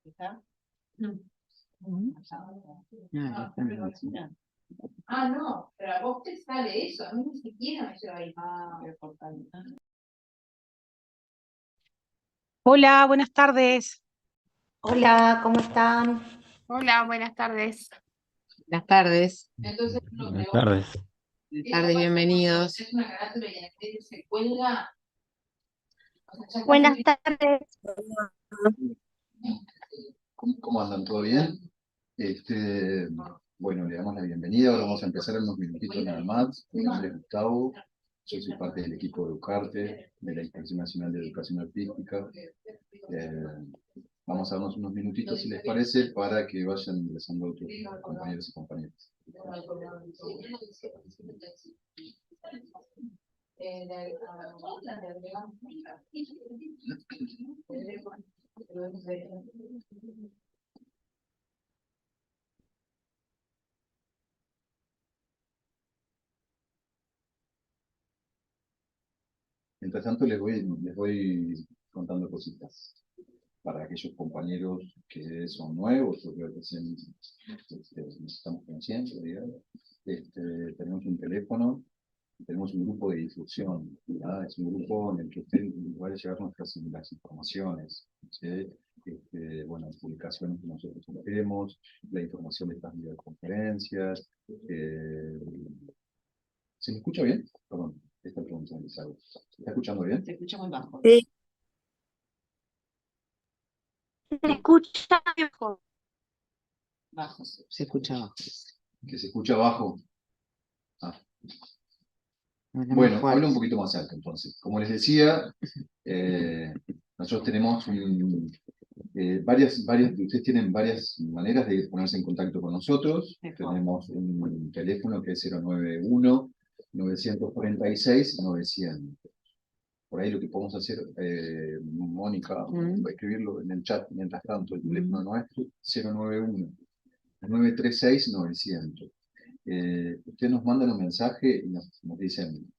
¿Está? Ah, no, pero a vos te sale eso, a mí ni siquiera me lleva ahí. Hola, buenas tardes. Hola, ¿cómo están? Hola, buenas tardes. Buenas tardes. Entonces, Buenas tardes. Buenas tardes, bienvenidos. es una carátula y en el medio se cuelga. O sea, ya Buenas casi- tardes. ¿Cómo andan? ¿Todo bien? Bueno, le damos la bienvenida. Ahora vamos a empezar en unos minutitos nada más. Mi nombre es Gustavo. Yo soy parte del equipo de Educarte, de la Inspección Nacional de Educación Artística. Vamos a darnos unos minutitos, si les parece, para que vayan ingresando otros compañeros y compañeras. Mientras tanto, les voy contando cositas para aquellos compañeros que son nuevos o que recién nos estamos conociendo, digamos. Tenemos un teléfono, tenemos un grupo de difusión, ¿verdad? Es un grupo en el que usted puede llegar las informaciones, ¿sí? Bueno, publicaciones que nosotros hacemos, la información de estas videoconferencias. ¿Se me escucha bien? Perdón, esta pregunta me sale. ¿Se está escuchando bien? Se escucha muy bajo. Sí. Se escucha mejor. Bajo, se escucha bajo. ¿Que se escucha bajo? Ah. Habla Bueno, más fuerte. hablo un poquito más alto entonces. Como les decía, nosotros tenemos ustedes tienen varias maneras de ponerse en contacto con nosotros. Tenemos un teléfono que es 091-946-900. Por ahí lo que podemos hacer, Mónica, va a escribirlo en el chat mientras tanto, el teléfono nuestro, 091-936-900. Ustedes nos mandan un mensaje y nos dicen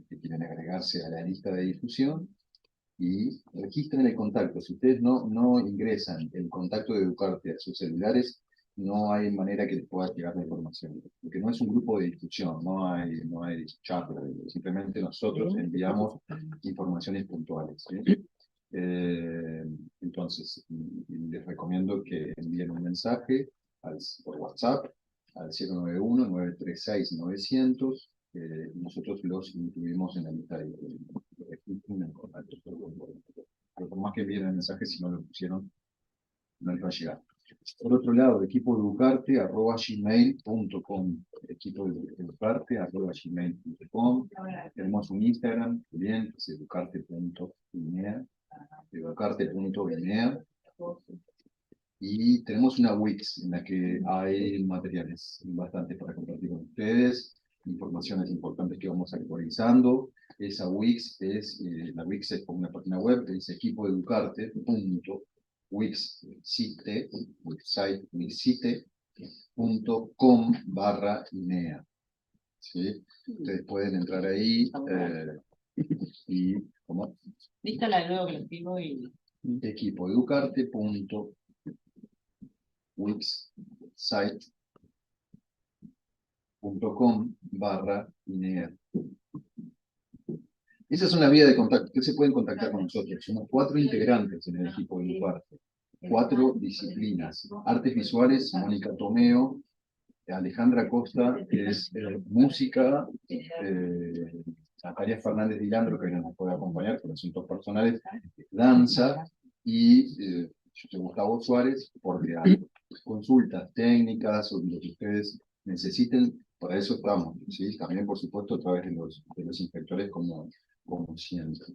que quieren agregarse a la lista de difusión y registren el contacto. Si ustedes no ingresan el contacto de Educarte a sus celulares, no hay manera que les pueda llegar la información. Porque no es un grupo de difusión, no hay chat, simplemente nosotros enviamos informaciones puntuales, ¿sí? Entonces, les recomiendo que envíen un mensaje por WhatsApp al 091-936-900. Nosotros los incluimos en la lista de contacto. Pero por más que envíen el mensaje, si no lo pusieron, no les va a llegar. Por otro lado, equipoeducarte@gmail.com. Equipoeducarte@gmail.com. Tenemos un Instagram, también, que es educarte.vinea. Educarte.vinea. Y tenemos una Wix en la que hay materiales bastante para compartir con ustedes, informaciones importantes que vamos actualizando. Esa Wix la Wix es como una página web, es equipoeducarte.wixsite.com/INEA. ¿Sí? Ustedes pueden entrar ahí y ¿cómo? Dígala de nuevo que lo escribo y... equipoeducarte.wixsite.com/INEA. Esa es una vía de contacto. Ustedes se pueden contactar con nosotros. Somos 4 integrantes en el equipo de Educarte. 4 disciplinas. Artes visuales, Mónica Tomeo. Alejandra Costa, que es música, Natalia Fernández Dilandro, que hoy no nos puede acompañar por asuntos personales, danza, y yo soy Gustavo Suárez, porque hay consultas técnicas o lo que ustedes necesiten, para eso estamos, ¿sí? También, por supuesto, a través de los inspectores como siempre.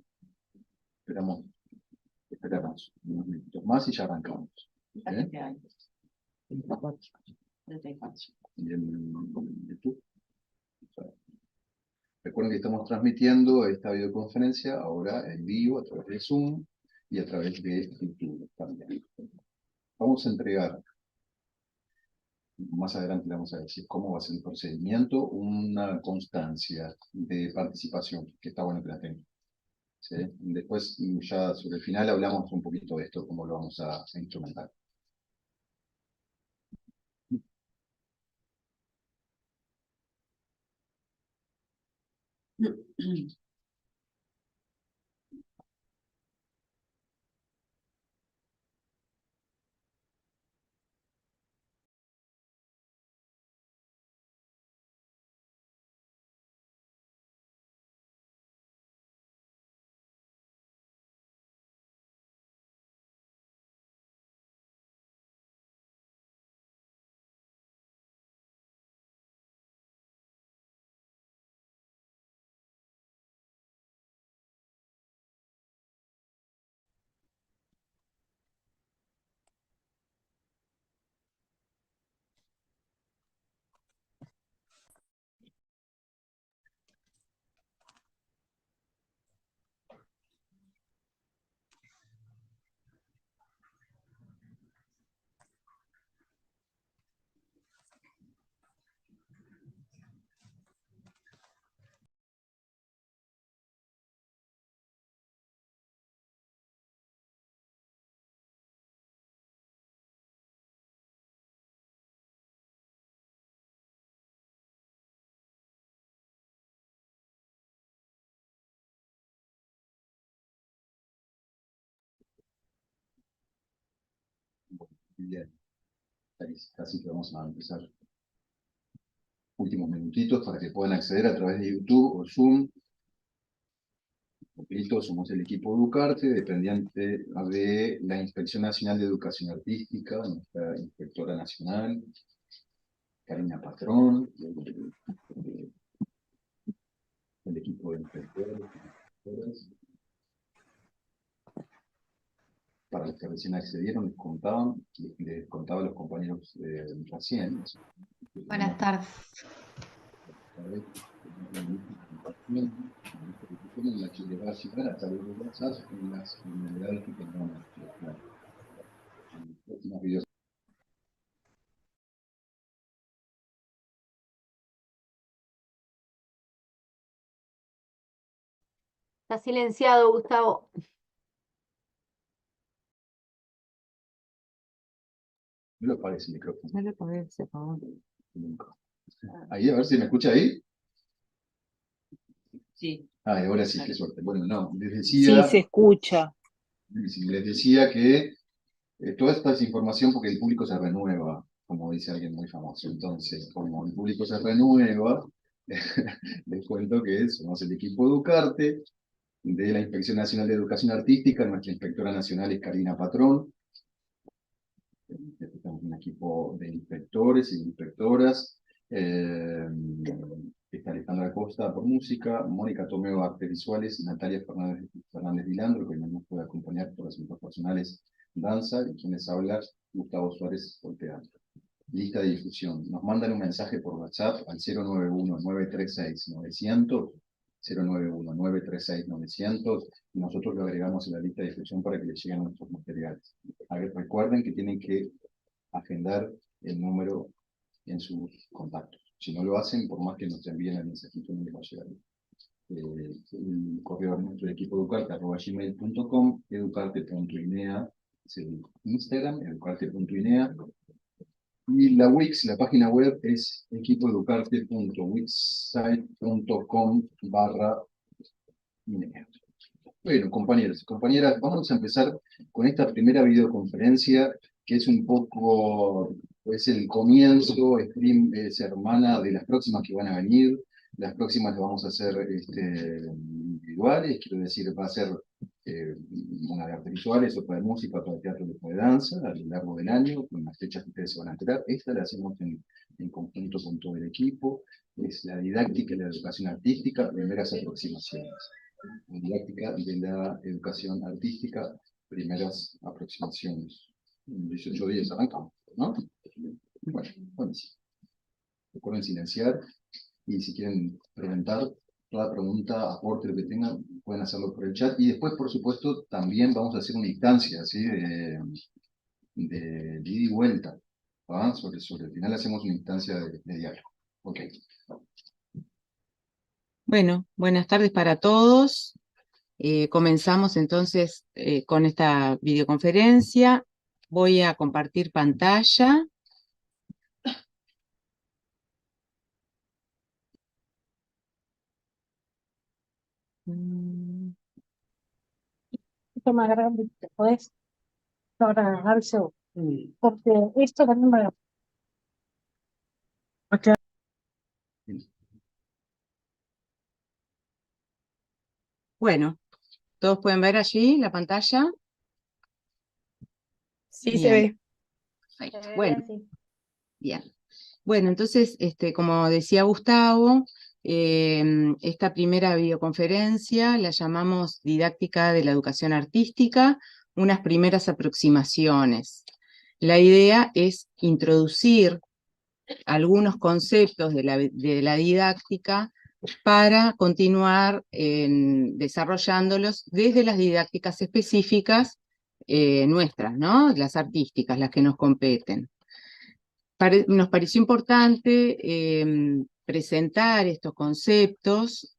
Esperamos unos minutos más y ya arrancamos. ¿Sí? 20 años. 34. 34. Y en YouTube. Recuerden que estamos transmitiendo esta videoconferencia ahora en vivo a través de Zoom y a través de YouTube también. Vamos a entregar, más adelante le vamos a decir cómo va a ser el procedimiento, una constancia de participación, que está bueno que la tengan. ¿Sí? Después, ya sobre el final, hablamos un poquito de esto, cómo lo vamos a instrumentar. Bien, casi que vamos a empezar. Últimos minutitos para que puedan acceder a través de YouTube o Zoom. Repito, somos el equipo Educarte, dependiente de la Inspección Nacional de Educación Artística, nuestra inspectora nacional, Karina Patrón, el equipo de inspectores. Para los que recién accedieron, les contaba a los compañeros recién. Buenas tardes. En la que le va a llegar a través de WhatsApp en las comunidades que tengamos en los próximos videos. Está silenciado, Gustavo. No lo apagues el micrófono. No le parece, por favor. Nunca. Ahí, a ver si me escucha ahí. Sí. Ah, y ahora sí, qué suerte. Bueno, no, les Sí, decía, se escucha. que toda esta es información porque el público se renueva, como dice alguien muy famoso. Entonces, como el público se renueva, les cuento que somos el equipo Educarte de la Inspección Nacional de Educación Artística. Nuestra inspectora nacional es Karina Patrón. Tenemos un equipo de inspectores y inspectoras. Está Alejandra Costa por música, Mónica Tomeo artes visuales, Natalia Fernández Dilandro, que no nos puede acompañar por asuntos personales, danza, y quienes habla, Gustavo Suárez por teatro. Lista de difusión. Nos mandan un mensaje por WhatsApp al 091-936-900, 091-936-900, y nosotros lo agregamos en la lista de difusión para que les lleguen nuestros materiales. A ver, recuerden que tienen que agendar el número en sus contactos. Si no lo hacen, por más que nos envíen el mensajito, no les va a llegar. El correo de nuestro equipo educarte@gmail.com, educarte.inea es el Instagram, educarte.inea, y la Wix, la página web es equipoeducarte.wixsite.com/inea. Bueno, compañeros y compañeras, vamos a empezar con esta primera videoconferencia, que es un poco, es el comienzo, es hermana de las próximas que van a venir. Las próximas las vamos a hacer individuales, quiero decir, va a ser una de artes visuales, otra de música, otra de teatro, otra de danza, a lo largo del año, con las fechas que ustedes se van a enterar. Esta la hacemos en conjunto con todo el equipo. Es la didáctica y la educación artística, primeras aproximaciones. La didáctica de la educación artística, primeras aproximaciones. En 18 días arrancamos, ¿no? Bueno, buenísimo. Recuerden silenciar y si quieren preguntar, toda pregunta, aporte, lo que tengan, pueden hacerlo por el chat. Y después, por supuesto, también vamos a hacer una instancia, ¿sí? de ida y vuelta. ¿Va? Sobre el final hacemos una instancia de diálogo. Ok. Bueno, buenas tardes para todos. Comenzamos entonces con esta videoconferencia. Voy a compartir pantalla. Mm, Toma, grande, te podés ahora darse, porque esto también me lo... Bueno, ¿todos pueden ver allí la pantalla? Sí, se Bien. ve. Perfecto. Bueno, bien. Bueno, entonces, como decía Gustavo, esta primera videoconferencia la llamamos Didáctica de la Educación Artística, unas primeras aproximaciones. La idea es introducir algunos conceptos de la didáctica para continuar desarrollándolos desde las didácticas específicas nuestras, ¿no? Las artísticas, las que nos competen. Nos pareció importante presentar estos conceptos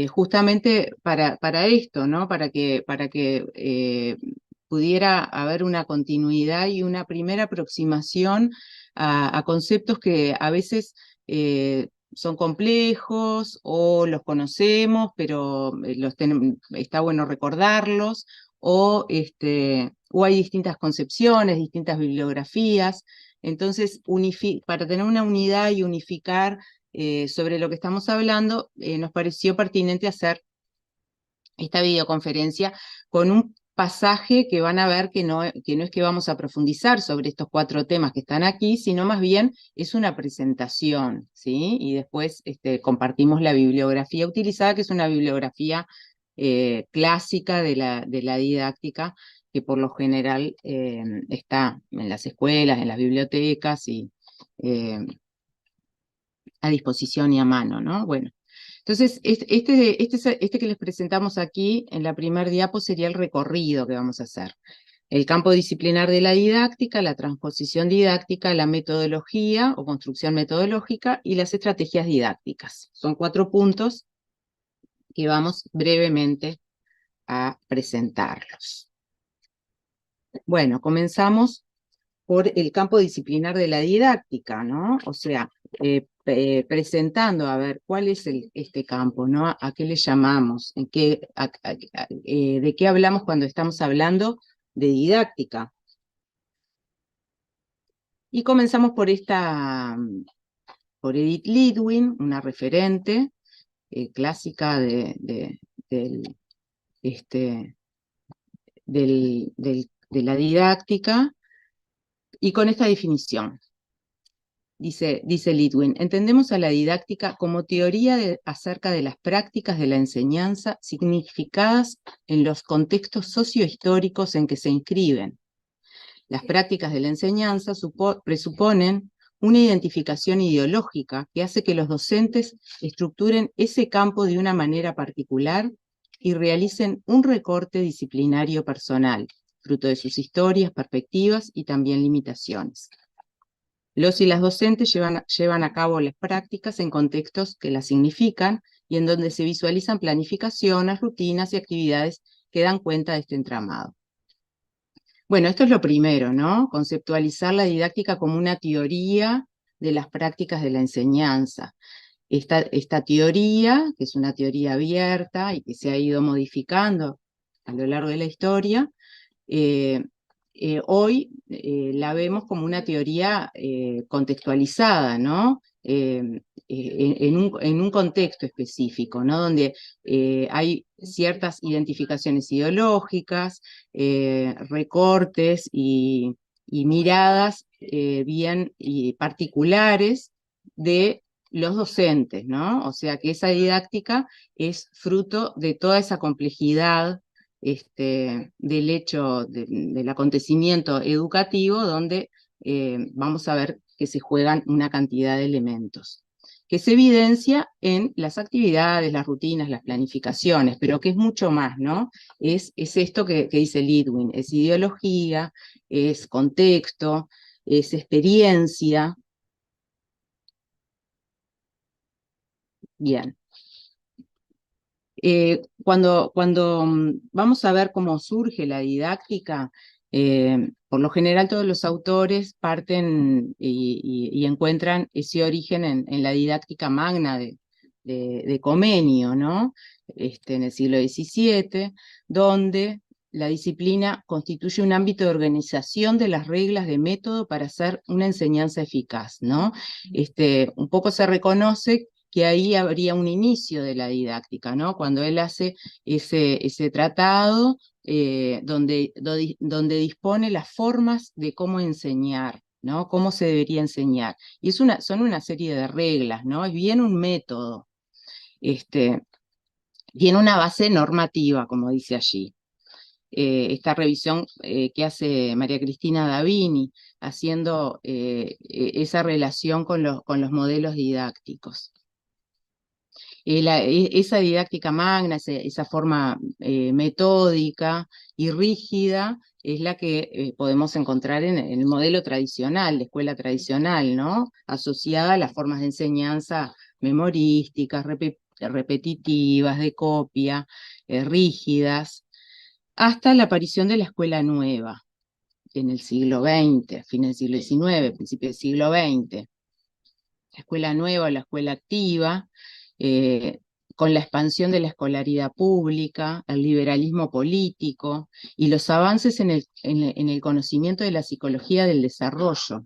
justamente para esto, ¿no? Para que pudiera haber una continuidad y una primera aproximación a conceptos que a veces son complejos o los conocemos, pero está bueno recordarlos, o hay distintas concepciones, distintas bibliografías. Entonces, para tener una unidad y unificar sobre lo que estamos hablando, nos pareció pertinente hacer esta videoconferencia con un pasaje que van a ver que no es que vamos a profundizar sobre estos 4 temas que están aquí, sino más bien es una presentación, ¿sí? Y después compartimos la bibliografía utilizada, que es una bibliografía clásica de la didáctica, que por lo general está en las escuelas, en las bibliotecas y a disposición y a mano, ¿no? Bueno, entonces este que les presentamos aquí en la primer diapo sería el recorrido que vamos a hacer. El campo disciplinar de la didáctica, la transposición didáctica, la metodología o construcción metodológica y las estrategias didácticas. Son 4 puntos que vamos brevemente a presentarlos. Bueno, comenzamos por el campo disciplinar de la didáctica, ¿no? O sea, presentando, a ver, ¿cuál es este campo, ¿no? ¿A qué le llamamos? ¿De qué hablamos cuando estamos hablando de didáctica? Y comenzamos por Edith Lidwin, una referente clásica de la didáctica, y con esta definición. Dice Lidwin, entendemos a la didáctica como teoría acerca de las prácticas de la enseñanza significadas en los contextos sociohistóricos en que se inscriben. Las prácticas de la enseñanza presuponen una identificación ideológica que hace que los docentes estructuren ese campo de una manera particular y realicen un recorte disciplinario personal, fruto de sus historias, perspectivas y también limitaciones. Los y las docentes llevan a cabo las prácticas en contextos que las significan y en donde se visualizan planificaciones, rutinas y actividades que dan cuenta de este entramado. Bueno, esto es lo primero, ¿no? Conceptualizar la didáctica como una teoría de las prácticas de la enseñanza. Esta teoría, que es una teoría abierta y que se ha ido modificando a lo largo de la historia, hoy la vemos como una teoría contextualizada, ¿no? en un contexto específico, ¿no? Donde hay ciertas identificaciones ideológicas, recortes y miradas bien y particulares de los docentes, ¿no? O sea que esa didáctica es fruto de toda esa complejidad del hecho, del acontecimiento educativo, donde vamos a ver que se juegan una cantidad de elementos, que se evidencia en las actividades, las rutinas, las planificaciones, pero que es mucho más, ¿no? Es esto que dice Litwin, es ideología, es contexto, es experiencia. Bien. Cuando vamos a ver cómo surge la didáctica, por lo general todos los autores parten y encuentran ese origen en la didáctica magna de Comenio, ¿no? En el siglo XVII, donde la disciplina constituye un ámbito de organización de las reglas de método para hacer una enseñanza eficaz, ¿no? Un poco se reconoce que ahí habría un inicio de la didáctica, ¿no? Cuando él hace ese tratado donde dispone las formas de cómo enseñar, ¿no? Cómo se debería enseñar. Y son una serie de reglas, ¿no? Es bien un método. Tiene una base normativa, como dice allí. Esta revisión que hace María Cristina Davini, haciendo esa relación con los modelos didácticos. Esa didáctica magna, esa forma metódica y rígida, es la que podemos encontrar en el modelo tradicional, de escuela tradicional, ¿no? Asociada a las formas de enseñanza memorísticas, repetitivas, de copia, rígidas, hasta la aparición de la escuela nueva en el siglo XX, fines del siglo XIX, principio del siglo XX. La escuela nueva, la escuela activa, con la expansión de la escolaridad pública, el liberalismo político y los avances en el conocimiento de la psicología del desarrollo.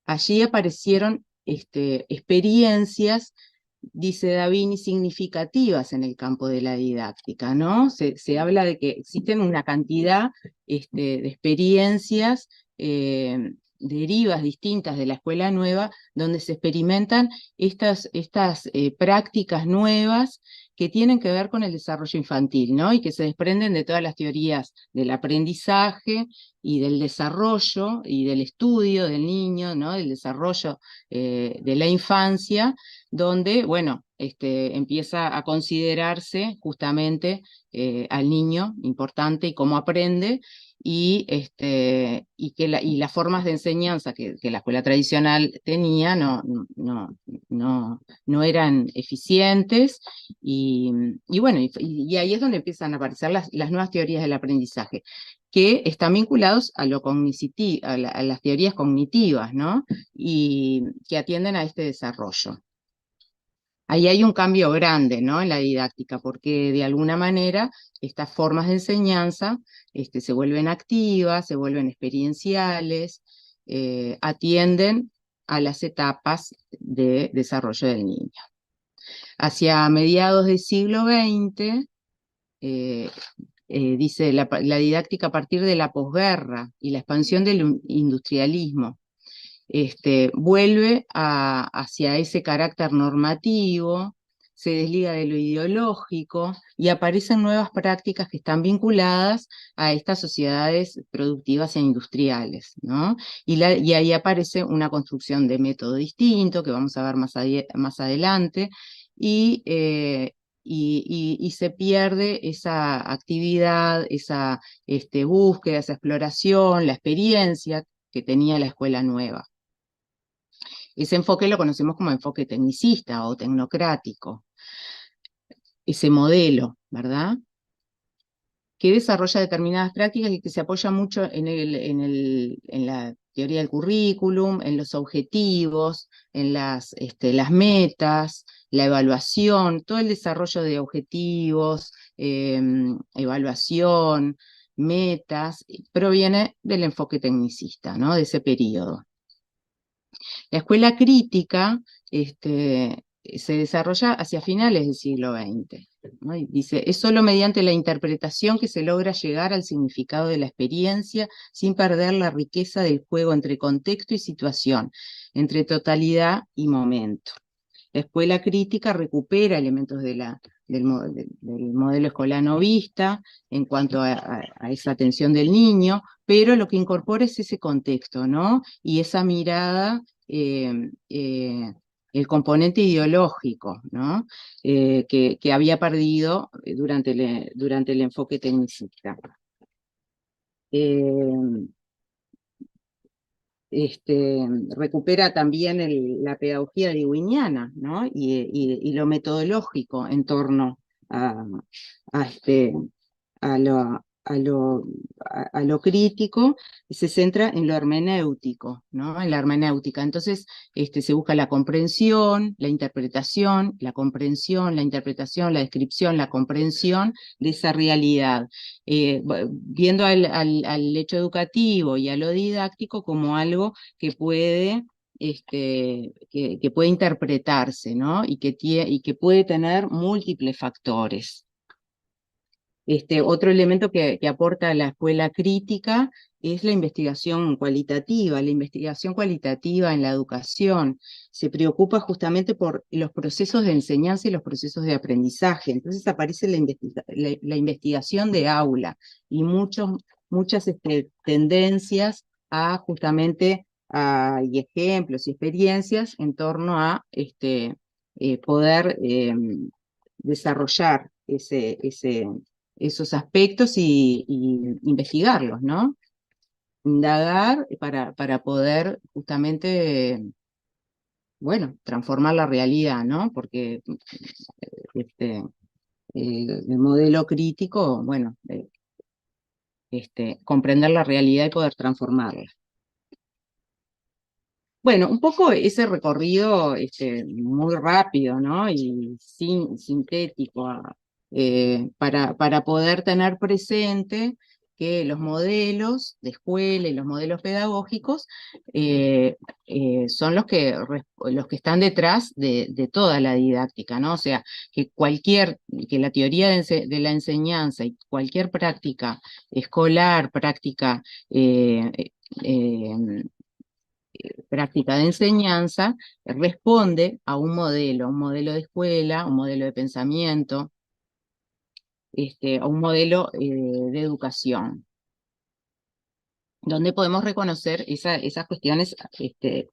Allí aparecieron experiencias, dice Davini, significativas en el campo de la didáctica, ¿no? Se habla de que existen una cantidad de experiencias derivas distintas de la escuela nueva, donde se experimentan estas prácticas nuevas que tienen que ver con el desarrollo infantil, ¿no? Y que se desprenden de todas las teorías del aprendizaje y del desarrollo y del estudio del niño, ¿no? Del desarrollo de la infancia, donde, bueno, empieza a considerarse justamente al niño importante y cómo aprende, y las formas de enseñanza que la escuela tradicional tenía no eran eficientes, y bueno, y ahí es donde empiezan a aparecer las nuevas teorías del aprendizaje, que están vinculados a a las teorías cognitivas, ¿no? Y que atienden a este desarrollo. Ahí hay un cambio grande, ¿no? En la didáctica, porque de alguna manera estas formas de enseñanza se vuelven activas, se vuelven experienciales, atienden a las etapas de desarrollo del niño. Hacia mediados del siglo XX, dice la didáctica a partir de la posguerra y la expansión del industrialismo, vuelve hacia ese carácter normativo, se desliga de lo ideológico y aparecen nuevas prácticas que están vinculadas a estas sociedades productivas e industriales, ¿no? Y ahí aparece una construcción de método distinto, que vamos a ver más adelante, y se pierde esa actividad, esa búsqueda, esa exploración, la experiencia que tenía la escuela nueva. Ese enfoque lo conocemos como enfoque tecnicista o tecnocrático, ese modelo, ¿verdad? Que desarrolla determinadas prácticas y que se apoya mucho en la teoría del currículum, en los objetivos, en las metas, la evaluación, todo el desarrollo de objetivos, evaluación, metas, proviene del enfoque tecnicista, ¿no? De ese periodo. La escuela crítica se desarrolla hacia finales del siglo XX, ¿no? Y dice, es solo mediante la interpretación que se logra llegar al significado de la experiencia sin perder la riqueza del juego entre contexto y situación, entre totalidad y momento. La escuela crítica recupera elementos del modelo escolar-novista en cuanto a esa atención del niño, pero lo que incorpora es ese contexto, ¿no? Y esa mirada, el componente ideológico, ¿no? Que había perdido durante el enfoque tecnicista. Recupera también la pedagogía deweyniana, ¿no? Y lo metodológico en torno a, a, este, a lo crítico, se centra en lo hermenéutico, ¿no? En la hermenéutica. Entonces, se busca la comprensión, la interpretación, la comprensión, la interpretación, la descripción, la comprensión de esa realidad. Viendo al hecho educativo y a lo didáctico como algo que puede que puede interpretarse, ¿no? Y que puede tener múltiples factores. Otro elemento que aporta la escuela crítica es la investigación cualitativa. La investigación cualitativa en la educación se preocupa justamente por los procesos de enseñanza y los procesos de aprendizaje. Entonces aparece la investigación de aula y muchas tendencias a justamente y ejemplos y experiencias en torno a poder desarrollar esos aspectos y investigarlos, ¿no? Indagar para poder justamente, bueno, transformar la realidad, ¿no? Porque el modelo crítico, bueno, comprender la realidad y poder transformarla. Bueno, un poco ese recorrido muy rápido, ¿no? Y sintético, para poder tener presente que los modelos de escuela y los modelos pedagógicos son los que están detrás de toda la didáctica, ¿no? O sea, que la teoría de la enseñanza y cualquier práctica escolar, práctica práctica de enseñanza, responde a un modelo de escuela, un modelo de pensamiento, a un modelo de educación, donde podemos reconocer esas cuestiones que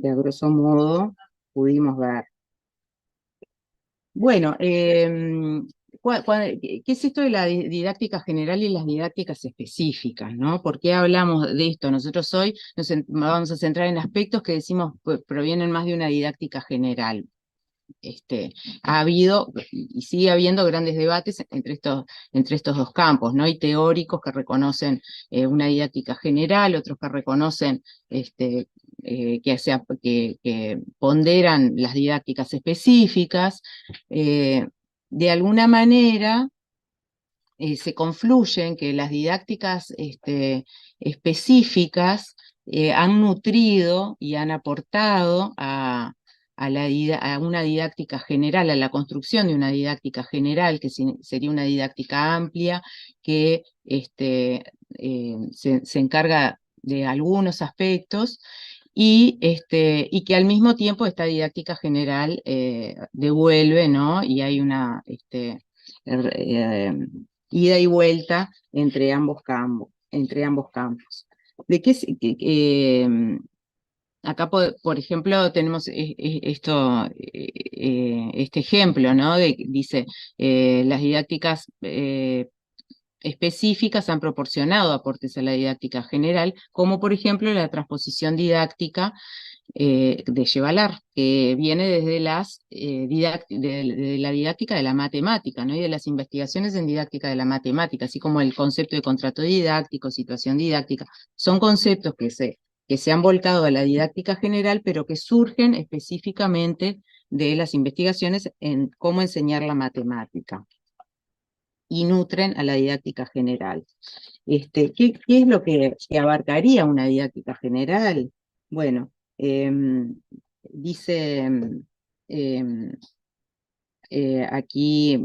a grosso modo pudimos ver. Bueno, ¿qué es esto de la didáctica general y las didácticas específicas, ¿no? ¿Por qué hablamos de esto? Nosotros hoy vamos a centrar en aspectos que decimos provienen más de una didáctica general. Ha habido y sigue habiendo grandes debates entre estos dos campos, ¿no? Hay teóricos que reconocen una didáctica general, otros que reconocen que ponderan las didácticas específicas. De alguna manera se confluyen que las didácticas específicas han nutrido y han aportado a una didáctica general, a la construcción de una didáctica general, que sería una didáctica amplia, que se encarga de algunos aspectos, y que al mismo tiempo esta didáctica general devuelve, ¿no? Y hay una ida y vuelta entre ambos campos. ¿De qué acá, por ejemplo, tenemos este ejemplo, ¿no? Dice, las didácticas específicas han proporcionado aportes a la didáctica general, como por ejemplo la transposición didáctica de Chevalar, que viene desde de la didáctica de la matemática, ¿no? Y de las investigaciones en didáctica de la matemática, así como el concepto de contrato didáctico, situación didáctica. Son conceptos que se han volcado a la didáctica general, pero que surgen específicamente de las investigaciones en cómo enseñar la matemática y nutren a la didáctica general. ¿Qué es lo que abarcaría una didáctica general? Bueno, Dice aquí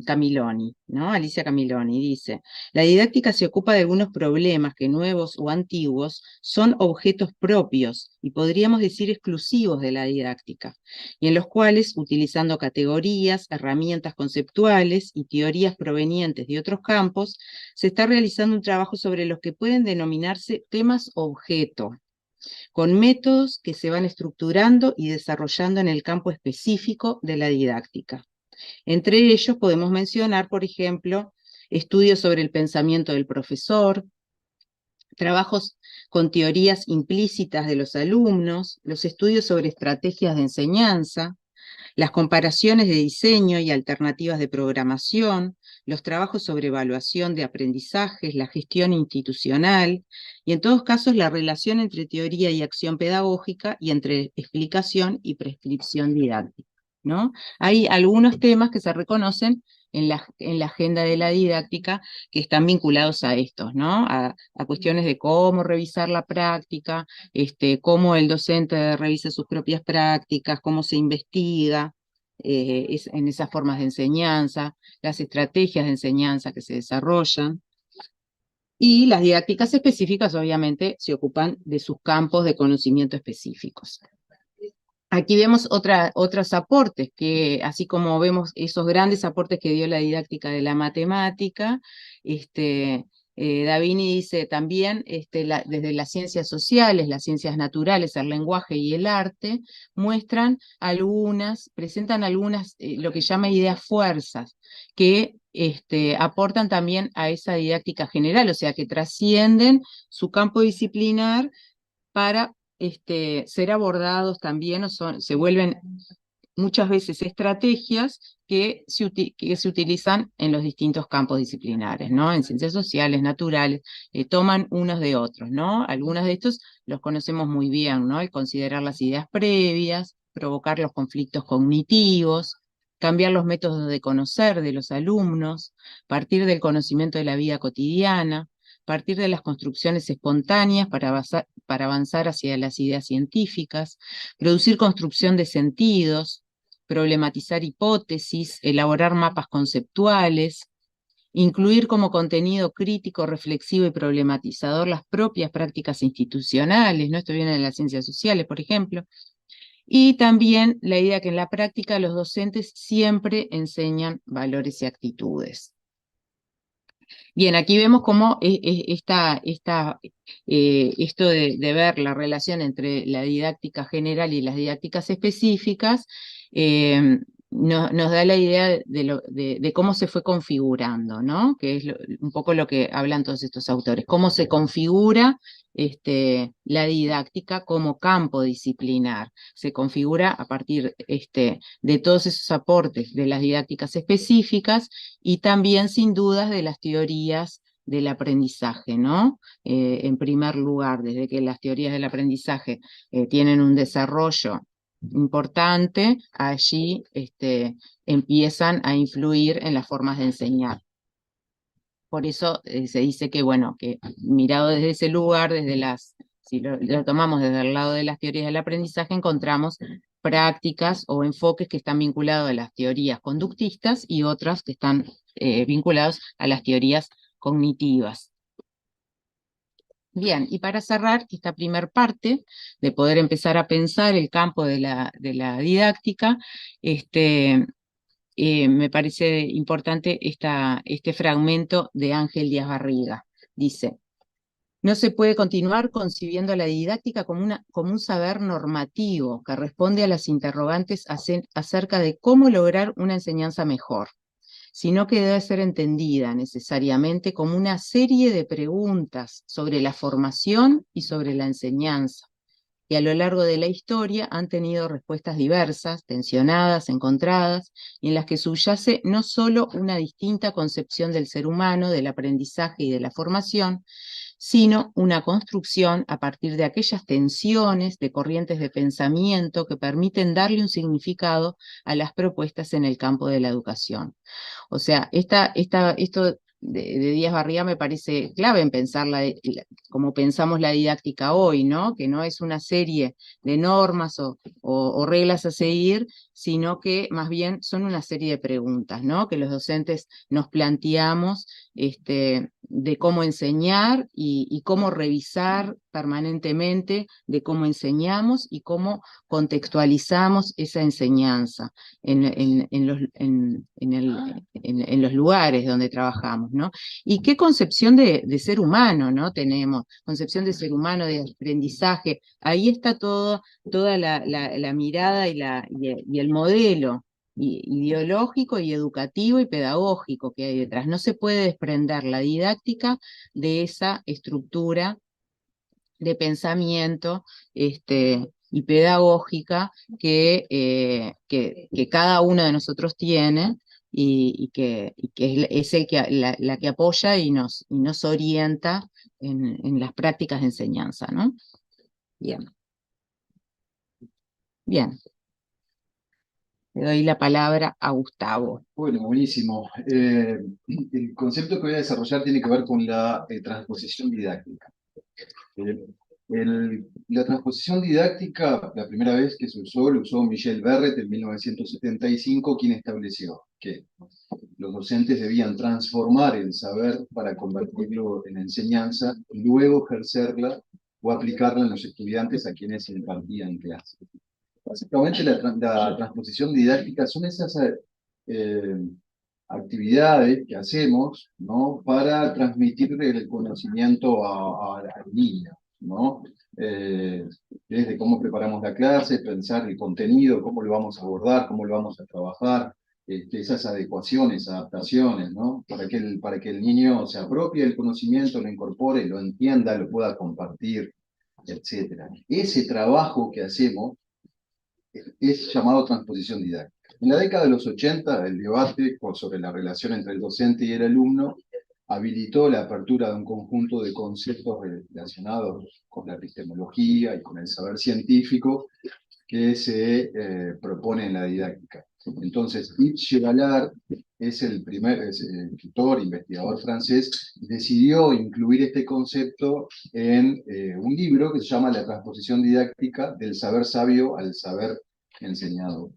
Camiloni, ¿no? Alicia Camiloni dice: la didáctica se ocupa de algunos problemas que, nuevos o antiguos, son objetos propios y podríamos decir exclusivos de la didáctica, y en los cuales, utilizando categorías, herramientas conceptuales y teorías provenientes de otros campos, se está realizando un trabajo sobre los que pueden denominarse temas objeto, con métodos que se van estructurando y desarrollando en el campo específico de la didáctica. Entre ellos podemos mencionar, por ejemplo, estudios sobre el pensamiento del profesor, trabajos con teorías implícitas de los alumnos, los estudios sobre estrategias de enseñanza, las comparaciones de diseño y alternativas de programación, los trabajos sobre evaluación de aprendizajes, la gestión institucional, y en todos casos la relación entre teoría y acción pedagógica y entre explicación y prescripción didáctica, ¿no? Hay algunos temas que se reconocen en la agenda de la didáctica que están vinculados a estos, ¿no? A cuestiones de cómo revisar la práctica, cómo el docente revisa sus propias prácticas, cómo se investiga en esas formas de enseñanza, las estrategias de enseñanza que se desarrollan. Y las didácticas específicas, obviamente, se ocupan de sus campos de conocimiento específicos. Aquí vemos otros aportes, que así como vemos esos grandes aportes que dio la didáctica de la matemática, Davini dice también, desde las ciencias sociales, las ciencias naturales, el lenguaje y el arte, presentan algunas, lo que llama ideas fuerzas, que aportan también a esa didáctica general, o sea, que trascienden su campo disciplinar para ser abordados también, se vuelven muchas veces estrategias que se utilizan en los distintos campos disciplinares, ¿no? En ciencias sociales, naturales, toman unos de otros, ¿no? Algunos de estos los conocemos muy bien, ¿no? El considerar las ideas previas, provocar los conflictos cognitivos, cambiar los métodos de conocer de los alumnos, partir del conocimiento de la vida cotidiana, partir de las construcciones espontáneas para avanzar hacia las ideas científicas, producir construcción de sentidos, problematizar hipótesis, elaborar mapas conceptuales, incluir como contenido crítico, reflexivo y problematizador las propias prácticas institucionales, ¿no? Esto viene de las ciencias sociales, por ejemplo. Y también la idea que en la práctica los docentes siempre enseñan valores y actitudes. Bien, aquí vemos cómo esto de ver la relación entre la didáctica general y las didácticas específicas nos da la idea de cómo se fue configurando, ¿no? Que es un poco lo que hablan todos estos autores, cómo se configura la didáctica como campo disciplinar. Se configura a partir de todos esos aportes de las didácticas específicas y también, sin dudas, de las teorías del aprendizaje, ¿no? En primer lugar, desde que las teorías del aprendizaje tienen un desarrollo importante, allí empiezan a influir en las formas de enseñar. Por eso se dice que, bueno, que mirado desde ese lugar, si lo tomamos desde el lado de las teorías del aprendizaje, encontramos prácticas o enfoques que están vinculados a las teorías conductistas y otras que están vinculados a las teorías cognitivas. Bien, y para cerrar esta primer parte, de poder empezar a pensar el campo de la didáctica, me parece importante este fragmento de Ángel Díaz Barriga. Dice: no se puede continuar concibiendo la didáctica como un saber normativo que responde a las interrogantes acerca de cómo lograr una enseñanza mejor, sino que debe ser entendida necesariamente como una serie de preguntas sobre la formación y sobre la enseñanza, que a lo largo de la historia han tenido respuestas diversas, tensionadas, encontradas, y en las que subyace no solo una distinta concepción del ser humano, del aprendizaje y de la formación, sino una construcción a partir de aquellas tensiones de corrientes de pensamiento que permiten darle un significado a las propuestas en el campo de la educación. O sea, esto de Díaz Barriga me parece clave en pensar como pensamos la didáctica hoy, ¿no? Que no es una serie de normas o reglas a seguir, sino que más bien son una serie de preguntas, ¿no? Que los docentes nos planteamos de cómo enseñar y cómo revisar permanentemente de cómo enseñamos y cómo contextualizamos esa enseñanza en los lugares donde trabajamos, ¿no? Y qué concepción de ser humano, ¿no? Tenemos, concepción de ser humano, de aprendizaje, ahí está toda la mirada y el modelo ideológico y educativo y pedagógico que hay detrás. No se puede desprender la didáctica de esa estructura de pensamiento y pedagógica que cada uno de nosotros tiene y que es el que, la que apoya y nos orienta en las prácticas de enseñanza, ¿no? Bien. Bien. Le doy la palabra a Gustavo. Bueno, buenísimo. El concepto que voy a desarrollar tiene que ver con la transposición didáctica. La transposición didáctica, la primera vez que se usó, lo usó Michel Verret en 1975, quien estableció que los docentes debían transformar el saber para convertirlo en enseñanza y luego ejercerla o aplicarla en los estudiantes a quienes se impartían clases. Básicamente la transposición didáctica son esas actividades que hacemos, ¿no? Para transmitir el conocimiento al niño, ¿no? Desde cómo preparamos la clase, pensar el contenido, cómo lo vamos a abordar, cómo lo vamos a trabajar, esas adecuaciones, adaptaciones, ¿no? Para que el niño se apropie del conocimiento, lo incorpore, lo entienda, lo pueda compartir, etc. Ese trabajo que hacemos es llamado transposición didáctica. En la década de los 80, el debate sobre la relación entre el docente y el alumno habilitó la apertura de un conjunto de conceptos relacionados con la epistemología y con el saber científico que se propone en la didáctica. Entonces, Yves Gérald es el tutor, investigador francés, decidió incluir este concepto en un libro que se llama La transposición didáctica del saber sabio al saber enseñado.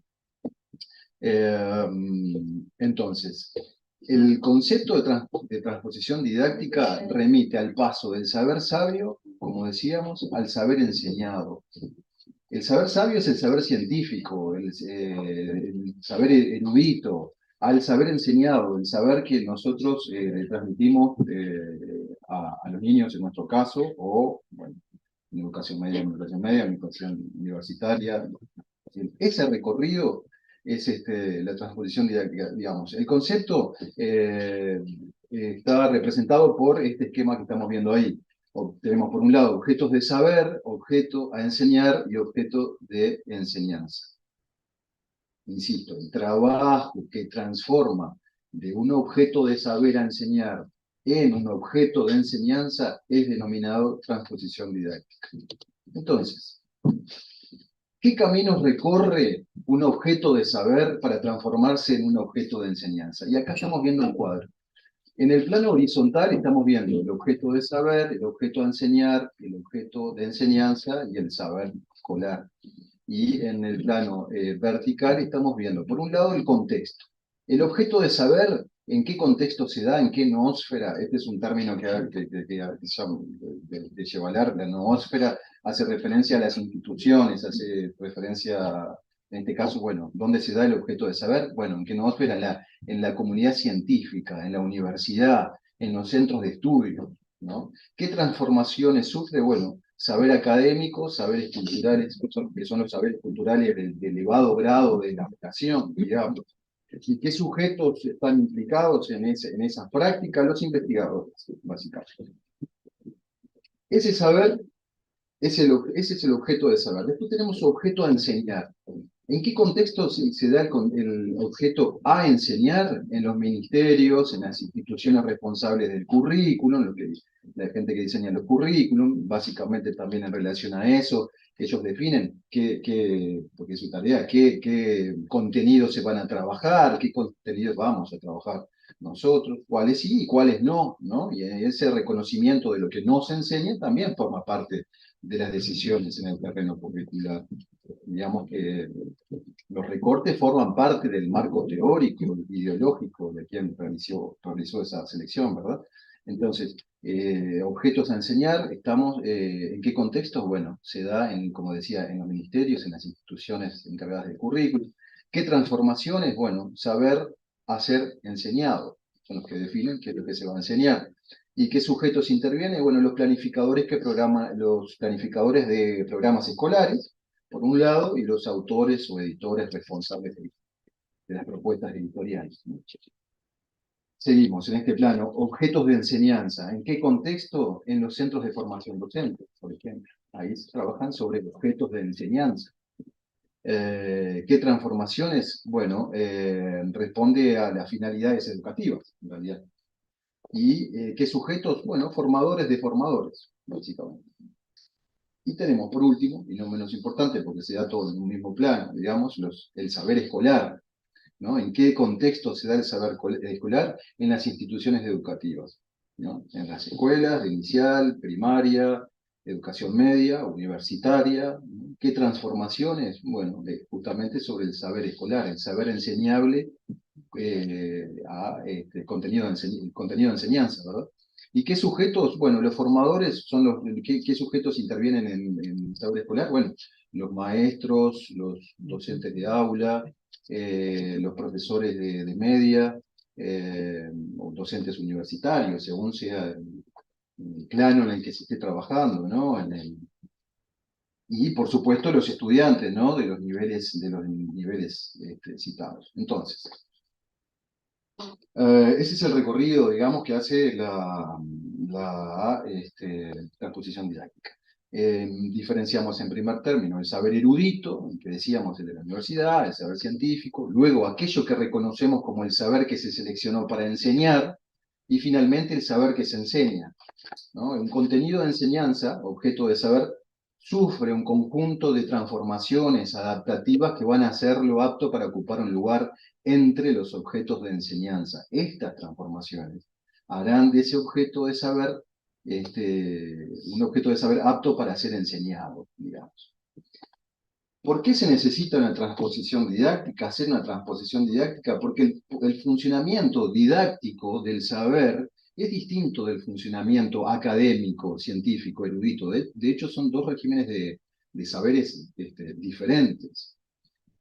Entonces, el concepto de transposición didáctica remite al paso del saber sabio, como decíamos, al saber enseñado. El saber sabio es el saber científico, el saber erudito, al saber enseñado, el saber que nosotros le transmitimos a los niños en nuestro caso, o bueno, en educación media, en educación universitaria. Ese recorrido es la transposición didáctica, digamos. El concepto está representado por este esquema que estamos viendo ahí. Tenemos por un lado objetos de saber, objeto a enseñar y objeto de enseñanza. Insisto, el trabajo que transforma de un objeto de saber a enseñar en un objeto de enseñanza es denominado transposición didáctica. Entonces, ¿qué caminos recorre un objeto de saber para transformarse en un objeto de enseñanza? Y acá estamos viendo un cuadro. En el plano horizontal estamos viendo el objeto de saber, el objeto de enseñar, el objeto de enseñanza y el saber escolar. Y en el plano vertical estamos viendo, por un lado, el contexto. El objeto de saber, ¿en qué contexto se da? ¿En qué noósfera? Este es un término de Chevaler, la noósfera, hace referencia a las instituciones, hace referencia, en este caso, bueno, ¿dónde se da el objeto de saber? Bueno, ¿en qué noósfera? En la comunidad científica, en la universidad, en los centros de estudio, ¿no? ¿Qué transformaciones sufre? Bueno, saber académico, saberes culturales, que son los saberes culturales de elevado grado de la educación, digamos. ¿Y qué sujetos están implicados en esas prácticas? Los investigadores, básicamente. Ese saber, ese es el objeto de saber. Después tenemos objeto a enseñar. ¿En qué contexto se da el objeto a enseñar? En los ministerios, en las instituciones responsables del currículum, la gente que diseña los currículum, básicamente también en relación a eso, Ellos definen porque es su tarea, qué contenidos se van a trabajar, qué contenidos vamos a trabajar nosotros, cuáles sí y cuáles no, ¿no? Y ese reconocimiento de lo que no se enseña también forma parte de las decisiones en el terreno curricular. Digamos que los recortes forman parte del marco teórico, ideológico de quien realizó esa selección, ¿verdad? Entonces, objetos a enseñar, estamos, ¿en qué contextos? Bueno, se da, como decía, en los ministerios, en las instituciones encargadas del currículum. ¿Qué transformaciones? Bueno, saber hacer enseñado, son los que definen qué es lo que se va a enseñar. ¿Y qué sujetos intervienen? Bueno, los planificadores de programas escolares, por un lado, y los autores o editores responsables de las propuestas editoriales. Seguimos en este plano. Objetos de enseñanza. ¿En qué contexto? En los centros de formación docente, por ejemplo. Ahí se trabajan sobre objetos de enseñanza. ¿Qué transformaciones? Bueno, responde a las finalidades educativas, en realidad. ¿Y qué sujetos? Bueno, formadores de formadores, básicamente. Y tenemos, por último, y no menos importante, porque se da todo en un mismo plano, digamos, el saber escolar, ¿no? ¿En qué contexto se da el saber escolar? En las instituciones educativas, ¿no? En las escuelas, de inicial, primaria, educación media, universitaria. ¿No? ¿Qué transformaciones? Bueno, justamente sobre el saber escolar, el saber enseñable a contenido de enseñanza, ¿verdad? ¿Y qué sujetos? Bueno, los formadores son ¿qué sujetos intervienen en el saber escolar? Bueno, los maestros, los docentes de aula, los profesores de media, o docentes universitarios, según sea el plano en el que se esté trabajando, ¿no? Y por supuesto los estudiantes, ¿no? De los niveles citados. Entonces, ese es el recorrido, digamos, que hace la transposición didáctica. Diferenciamos en primer término el saber erudito, que decíamos el de la universidad, el saber científico, luego aquello que reconocemos como el saber que se seleccionó para enseñar, y finalmente el saber que se enseña, ¿no? Un contenido de enseñanza, objeto de saber, sufre un conjunto de transformaciones adaptativas que van a hacerlo apto para ocupar un lugar entre los objetos de enseñanza. Estas transformaciones harán de ese objeto de saber un objeto de saber apto para ser enseñado, digamos. ¿Por qué se necesita una transposición didáctica? Hacer una transposición didáctica porque el funcionamiento didáctico del saber es distinto del funcionamiento académico, científico, erudito. De hecho, son dos regímenes de saberes diferentes.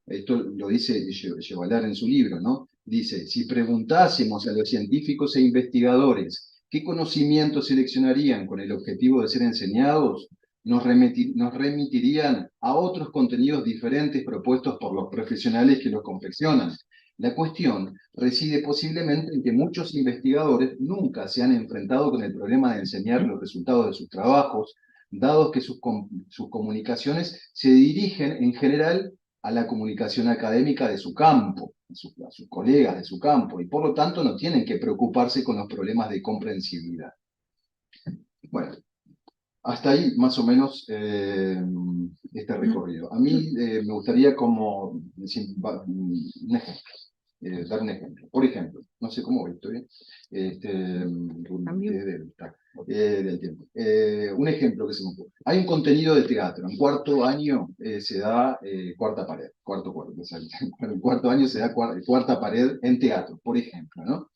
Esto lo dice Chevalar en su libro, ¿no? Dice, si preguntásemos a los científicos e investigadores qué conocimientos seleccionarían con el objetivo de ser enseñados, nos remitirían a otros contenidos diferentes propuestos por los profesionales que los confeccionan. La cuestión reside posiblemente en que muchos investigadores nunca se han enfrentado con el problema de enseñar los resultados de sus trabajos, dado que sus comunicaciones se dirigen en general a la comunicación académica de su campo, a sus colegas de su campo, y por lo tanto no tienen que preocuparse con los problemas de comprensibilidad. Bueno, hasta ahí más o menos este recorrido. A mí me gustaría como un ejemplo. Dar un ejemplo. Por ejemplo, no sé cómo voy, ¿estoy bien? Del tiempo. Un ejemplo que se me ocurre. Hay un contenido de teatro. En cuarto año se da cuarta pared. En cuarto año se da cuarta pared en teatro, por ejemplo, ¿no?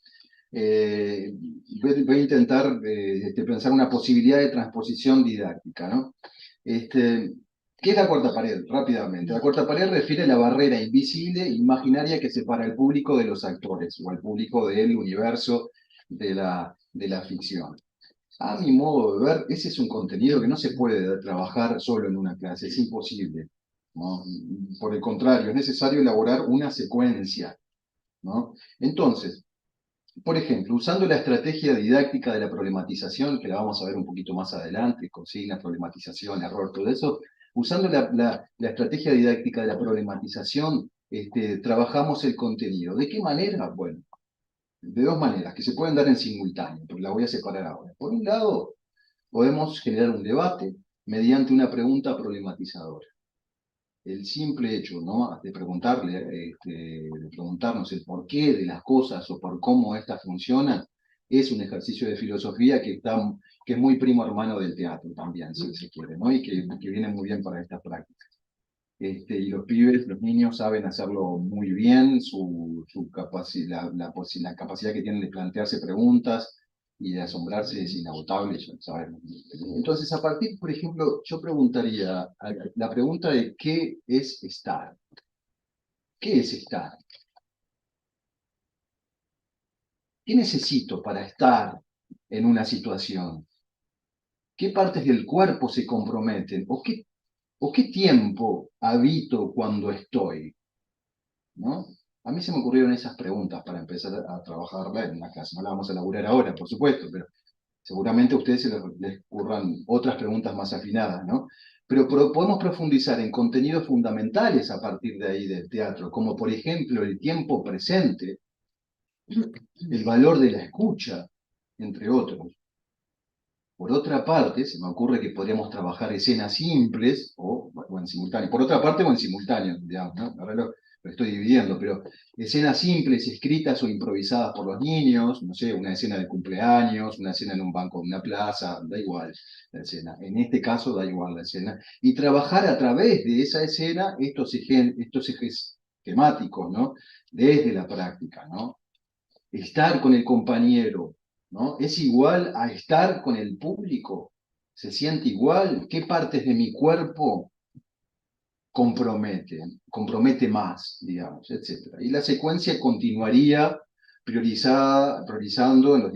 Voy a intentar pensar una posibilidad de transposición didáctica, ¿no? ¿Qué es la cuarta pared? Rápidamente. La cuarta pared refiere a la barrera invisible, imaginaria que separa al público de los actores, o al público del universo de la ficción. A mi modo de ver, ese es un contenido que no se puede trabajar solo en una clase, es imposible, ¿no? Por el contrario, es necesario elaborar una secuencia, ¿no? Entonces, por ejemplo, usando la estrategia didáctica de la problematización, que la vamos a ver un poquito más adelante, consigna, problematización, error, todo eso, usando la estrategia didáctica de la problematización, trabajamos el contenido. ¿De qué manera? Bueno, de dos maneras, que se pueden dar en simultáneo, pero la voy a separar ahora. Por un lado, podemos generar un debate mediante una pregunta problematizadora. El simple hecho, ¿no?, de de preguntarnos el porqué de las cosas o por cómo éstas funcionan, es un ejercicio de filosofía que es muy primo hermano del teatro también, si se quiere, ¿no? Y que viene muy bien para estas prácticas. Y los pibes, los niños saben hacerlo muy bien, la capacidad que tienen de plantearse preguntas y de asombrarse es inagotable, ya sabemos. Entonces, a partir, por ejemplo, yo preguntaría la pregunta de ¿qué es estar? ¿Qué es estar? ¿Qué necesito para estar en una situación? ¿Qué partes del cuerpo se comprometen? ¿O qué tiempo habito cuando estoy? ¿No? A mí se me ocurrieron esas preguntas para empezar a trabajarla en la clase. No la vamos a elaborar ahora, por supuesto, pero seguramente a ustedes les ocurran otras preguntas más afinadas, ¿no? Pero podemos profundizar en contenidos fundamentales a partir de ahí del teatro, como por ejemplo el tiempo presente, el valor de la escucha, entre otros. Por otra parte, se me ocurre que podríamos trabajar escenas simples o en simultáneo. Por otra parte, o en simultáneo, digamos, ¿no? Ahora lo estoy dividiendo, pero escenas simples, escritas o improvisadas por los niños, no sé, una escena de cumpleaños, una escena en un banco de una plaza, da igual la escena. En este caso, da igual la escena. Y trabajar a través de esa escena estos ejes temáticos, ¿no? Desde la práctica, ¿no? Estar con el compañero, ¿no? ¿Es igual a estar con el público? ¿Se siente igual? ¿Qué partes de mi cuerpo compromete más, digamos, etcétera? Y la secuencia continuaría priorizando en las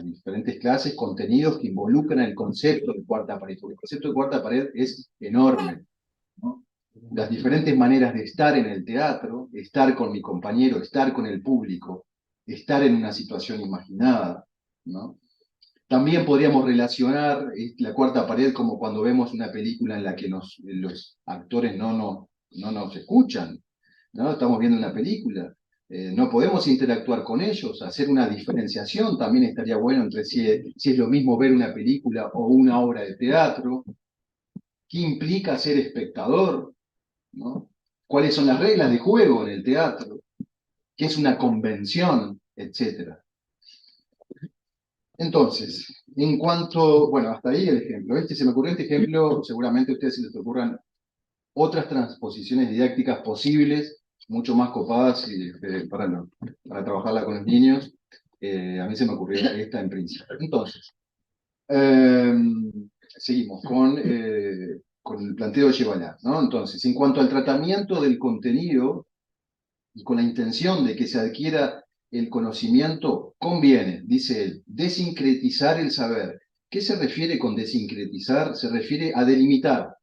diferentes clases contenidos que involucran el concepto de cuarta pared, porque el concepto de cuarta pared es enorme, ¿no? Las diferentes maneras de estar en el teatro, estar con mi compañero, estar con el público, estar en una situación imaginada, ¿no? También podríamos relacionar la cuarta pared como cuando vemos una película en la que los actores no nos escuchan, ¿no? Estamos viendo una película, no podemos interactuar con ellos, hacer una diferenciación también estaría bueno entre si es lo mismo ver una película o una obra de teatro, qué implica ser espectador, ¿no? ¿Cuáles son las reglas de juego en el teatro? ¿Qué es una convención? Etcétera. Entonces, bueno, hasta ahí el ejemplo. Se me ocurrió este ejemplo, seguramente a ustedes se les ocurran otras transposiciones didácticas posibles, mucho más copadas para trabajarla con los niños. A mí se me ocurrió esta en principio. Entonces, seguimos con el planteo de Yevalar, ¿no? Entonces, en cuanto al tratamiento del contenido y con la intención de que se adquiera el conocimiento, conviene, dice él, desincretizar el saber. ¿Qué se refiere con desincretizar? Se refiere a delimitar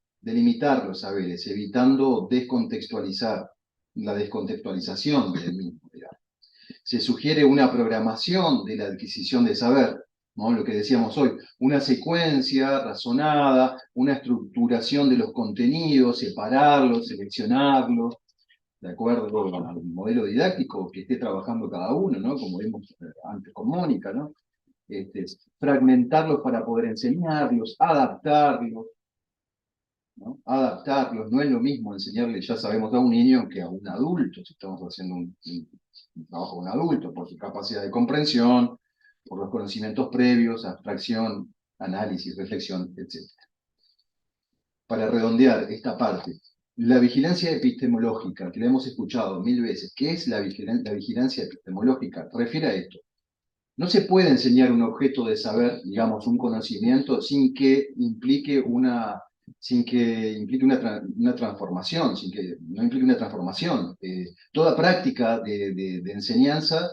los saberes, evitando descontextualizar, la descontextualización del mismo, digamos. Se sugiere una programación de la adquisición de saber, ¿no? Lo que decíamos hoy, una secuencia razonada, una estructuración de los contenidos, separarlos, seleccionarlos, de acuerdo al modelo didáctico que esté trabajando cada uno, ¿no? Como vimos antes con Mónica, ¿no? Fragmentarlos para poder enseñarlos, adaptarlos, ¿no? Adaptarlos, no es lo mismo enseñarle, ya sabemos, a un niño que a un adulto, si estamos haciendo un trabajo con un adulto, por su capacidad de comprensión, por los conocimientos previos, abstracción, análisis, reflexión, etc. Para redondear esta parte, la vigilancia epistemológica, que la hemos escuchado 1000 veces, ¿qué es la vigilancia epistemológica? Refiere a esto. No se puede enseñar un objeto de saber, digamos, un conocimiento, sin que implique una transformación, sin que no implique una transformación. Toda práctica de enseñanza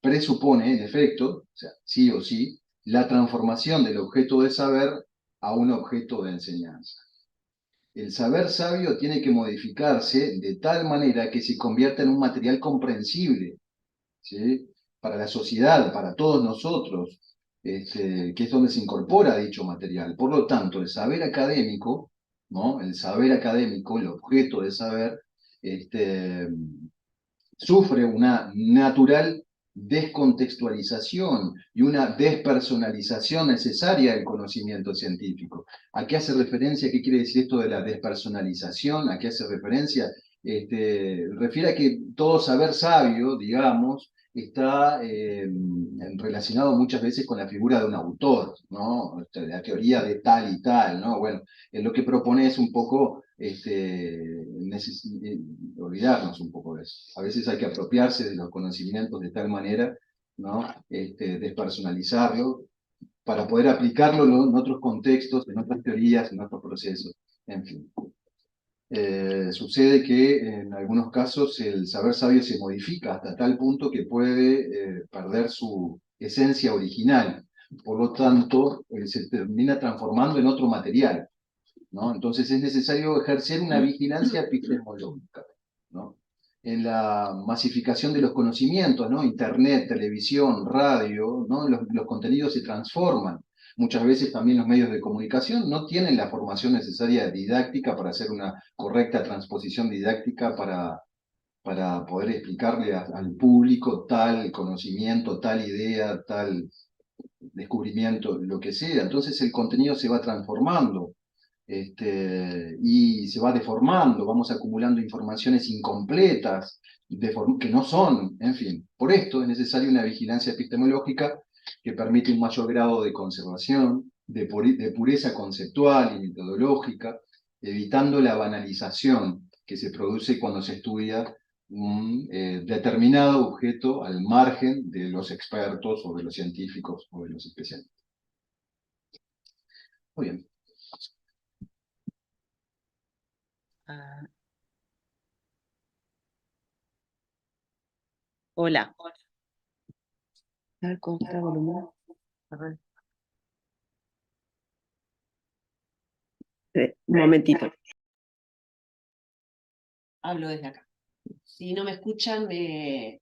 presupone, en efecto, o sea, sí o sí, la transformación del objeto de saber a un objeto de enseñanza. El saber sabio tiene que modificarse de tal manera que se convierta en un material comprensible, ¿sí? Para la sociedad, para todos nosotros, que es donde se incorpora dicho material. Por lo tanto, el saber académico, ¿no? El saber académico, el objeto de saber, sufre una natural descontextualización y una despersonalización necesaria del conocimiento científico. ¿A qué hace referencia? ¿Qué quiere decir esto de la despersonalización? ¿A qué hace referencia? Refiere a que todo saber sabio, digamos, está relacionado muchas veces con la figura de un autor, ¿no? La teoría de tal y tal, ¿no? Bueno, lo que propone es un poco olvidarnos un poco de eso. A veces hay que apropiarse de los conocimientos de tal manera, ¿no? Despersonalizarlo, para poder aplicarlo en otros contextos, en otras teorías, en otros procesos, en fin. Sucede que en algunos casos el saber sabio se modifica hasta tal punto que puede perder su esencia original. Por lo tanto, se termina transformando en otro material, ¿no? Entonces es necesario ejercer una vigilancia epistemológica, ¿no? En la masificación de los conocimientos, ¿no? Internet, televisión, radio, ¿no? Los contenidos se transforman. Muchas veces también los medios de comunicación no tienen la formación necesaria didáctica para hacer una correcta transposición didáctica para poder explicarle al público tal conocimiento, tal idea, tal descubrimiento, lo que sea. Entonces el contenido se va transformando. Y se va deformando, vamos acumulando informaciones incompletas, que no son, en fin. Por esto es necesaria una vigilancia epistemológica que permite un mayor grado de conservación, de pureza conceptual y metodológica, evitando la banalización que se produce cuando se estudia un determinado objeto al margen de los expertos o de los científicos o de los especialistas. Muy bien. Hola. A ver, ¿cómo está el volumen? A ver. Un momentito. Hablo desde acá. Si no me escuchan, me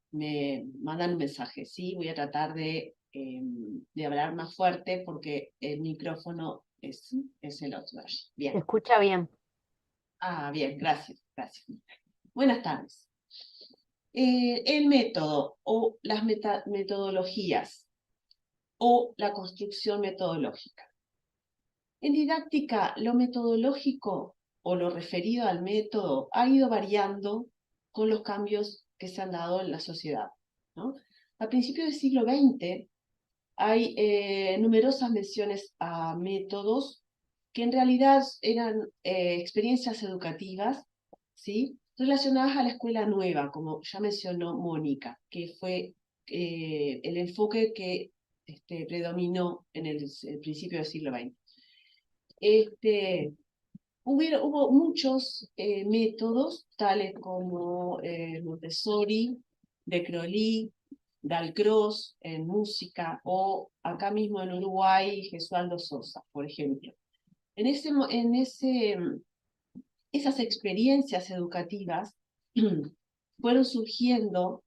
mandan un mensaje, ¿sí? Voy a tratar de hablar más fuerte porque el micrófono es el otro. Se Bien. escucha bien. Ah, bien, gracias, gracias. Buenas tardes. El método o las metodologías o la construcción metodológica. En didáctica, lo metodológico o lo referido al método ha ido variando con los cambios que se han dado en la sociedad, ¿no? A principios del siglo XX hay numerosas menciones a métodos que en realidad eran experiencias educativas, ¿sí? Relacionadas a la escuela nueva, como ya mencionó Mónica, que fue el enfoque que predominó en el principio del siglo XX. Hubo muchos métodos, tales como Montessori, De Crowley, Dalcroze en música, o acá mismo en Uruguay, Gesualdo Sosa, por ejemplo. Esas experiencias educativas fueron surgiendo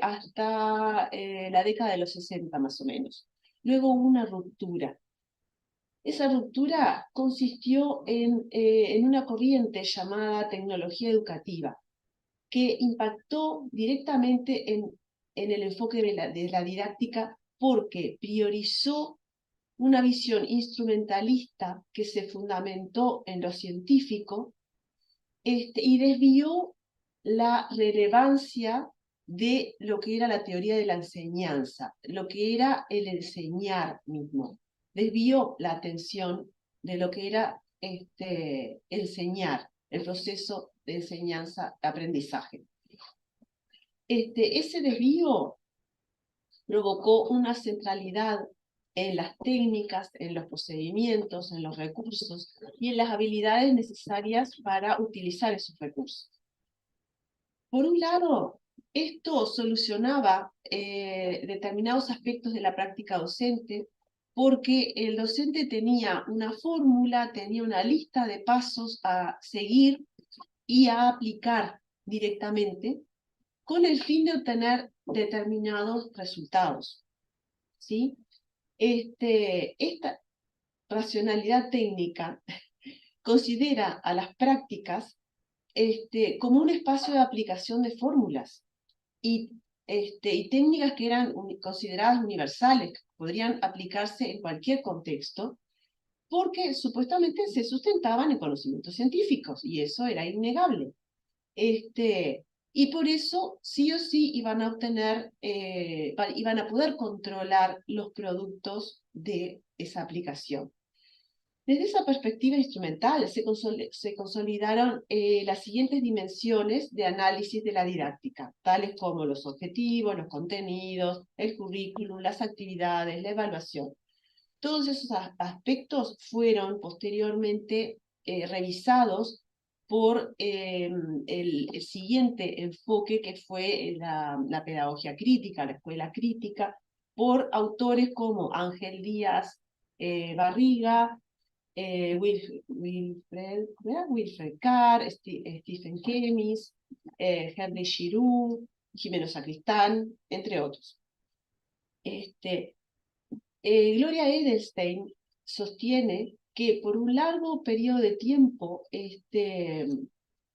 hasta la década de los 60 más o menos. Luego hubo una ruptura. Esa ruptura consistió en una corriente llamada tecnología educativa, que impactó directamente en el enfoque de la didáctica porque priorizó una visión instrumentalista que se fundamentó en lo científico y desvió la relevancia de lo que era la teoría de la enseñanza, lo que era el enseñar mismo. Desvió la atención de lo que era enseñar, el proceso de enseñanza-aprendizaje. Ese desvío provocó una centralidad en las técnicas, en los procedimientos, en los recursos y en las habilidades necesarias para utilizar esos recursos. Por un lado, esto solucionaba determinados aspectos de la práctica docente, porque el docente tenía una fórmula, tenía una lista de pasos a seguir y a aplicar directamente, con el fin de obtener determinados resultados, ¿sí? Esta racionalidad técnica considera a las prácticas como un espacio de aplicación de fórmulas y y técnicas que eran consideradas universales, que podrían aplicarse en cualquier contexto, porque supuestamente se sustentaban en conocimientos científicos, y eso era innegable. Y por eso, sí o sí, iban a obtener, iban a poder controlar los productos de esa aplicación. Desde esa perspectiva instrumental se consolidaron las siguientes dimensiones de análisis de la didáctica, tales como los objetivos, los contenidos, el currículum, las actividades, la evaluación. Todos esos aspectos fueron posteriormente revisados por el siguiente enfoque, que fue la pedagogía crítica, la escuela crítica, por autores como Ángel Díaz Barriga, Wilfred Carr, Stephen Kemis, Henry Giroux, Jimeno Sacristán, entre otros. Gloria Edelstein sostiene que por un largo periodo de tiempo,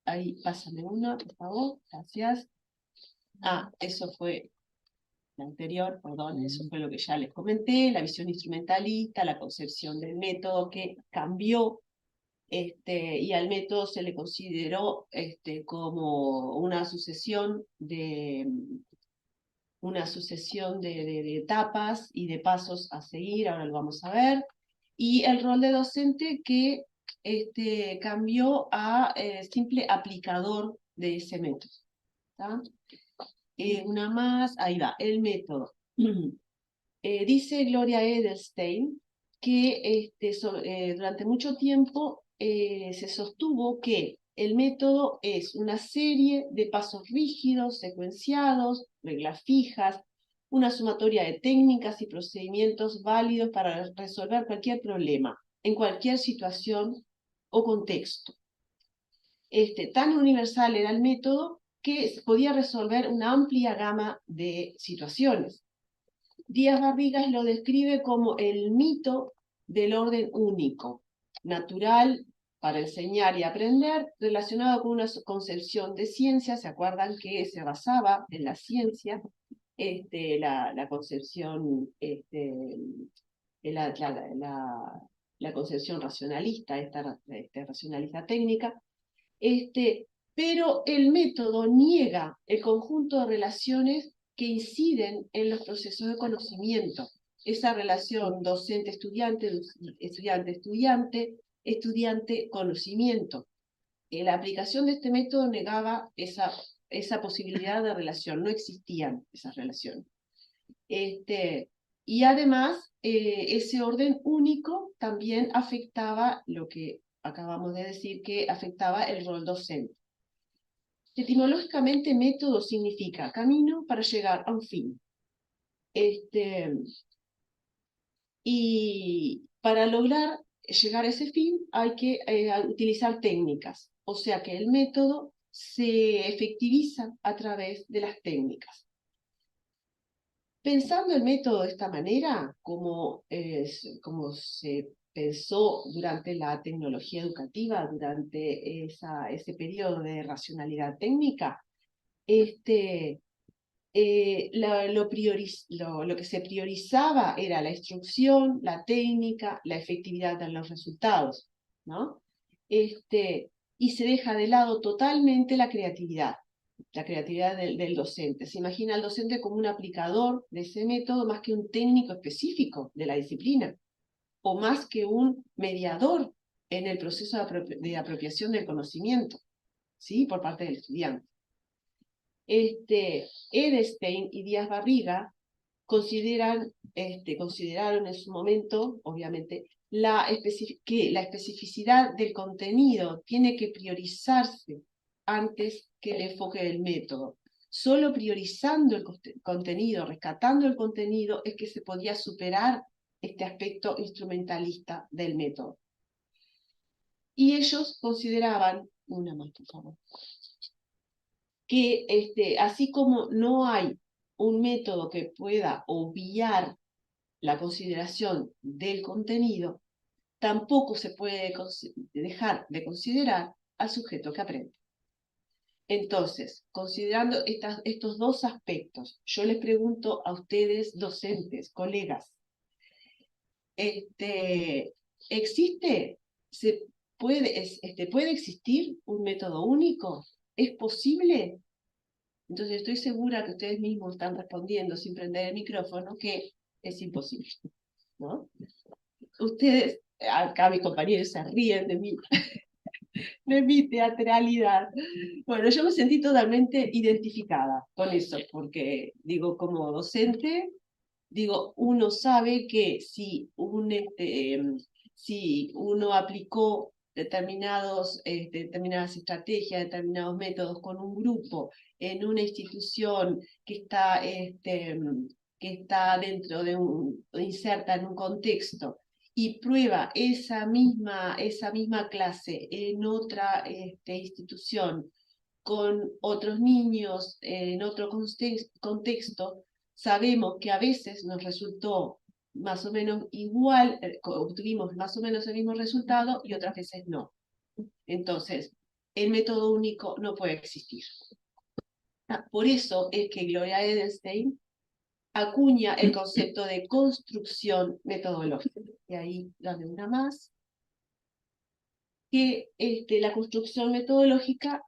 ahí, pásame una, por favor, gracias. Eso fue la anterior, perdón, eso fue lo que ya les comenté, la visión instrumentalista, la concepción del método que cambió, y al método se le consideró como una sucesión de etapas y de pasos a seguir, ahora lo vamos a ver, y el rol de docente que cambió a simple aplicador de ese método. ¿Tá? Una más, ahí va, el método. Dice Gloria Edelstein que durante mucho tiempo se sostuvo que el método es una serie de pasos rígidos, secuenciados, reglas fijas, una sumatoria de técnicas y procedimientos válidos para resolver cualquier problema, en cualquier situación o contexto. Tan universal era el método que podía resolver una amplia gama de situaciones. Díaz Barrigas lo describe como el mito del orden único, natural para enseñar y aprender, relacionado con una concepción de ciencia. ¿Se acuerdan que se basaba en la ciencia? La concepción, la concepción racionalista, esta racionalista técnica, pero el método niega el conjunto de relaciones que inciden en los procesos de conocimiento. Esa relación docente-estudiante, estudiante-estudiante, estudiante-conocimiento. La aplicación de este método negaba esa posibilidad de relación, no existían esas relaciones. Y además, ese orden único también afectaba lo que acabamos de decir, que afectaba el rol docente. Etimológicamente, método significa camino para llegar a un fin. Y para lograr llegar a ese fin hay que utilizar técnicas. O sea que el método se efectiviza a través de las técnicas. Pensando el método de esta manera, como se pensó durante la tecnología educativa, durante ese periodo de racionalidad técnica, lo que se priorizaba era la instrucción, la técnica, la efectividad de los resultados, ¿no? Y se deja de lado totalmente la creatividad del docente. Se imagina al docente como un aplicador de ese método más que un técnico específico de la disciplina, o más que un mediador en el proceso de apropiación del conocimiento, ¿sí? Por parte del estudiante. Edelstein y Díaz Barriga consideraron en su momento, obviamente, que la especificidad del contenido tiene que priorizarse antes que el enfoque del método. Solo priorizando el contenido, rescatando el contenido, es que se podía superar este aspecto instrumentalista del método. Y ellos consideraban, una más por favor, que así como no hay un método que pueda obviar la consideración del contenido, tampoco se puede dejar de considerar al sujeto que aprende. Entonces, considerando estos dos aspectos, yo les pregunto a ustedes, docentes, colegas, ¿existe, puede existir un método único? ¿Es posible? Entonces estoy segura que ustedes mismos están respondiendo sin prender el micrófono que es imposible, ¿no? Ustedes, acá mis compañeros se ríen de mi teatralidad. Bueno, yo me sentí totalmente identificada con eso, porque digo, como docente, digo, uno sabe que si uno aplicó determinadas estrategias, determinados métodos con un grupo en una institución que está dentro de inserta en un contexto, y prueba esa misma clase en otra institución con otros niños en otro contexto, sabemos que a veces nos resultó más o menos igual, obtuvimos más o menos el mismo resultado y otras veces no. Entonces, el método único no puede existir. Por eso es que Gloria Edelstein acuña el concepto de construcción metodológica. Y ahí dame una más. Que la construcción metodológica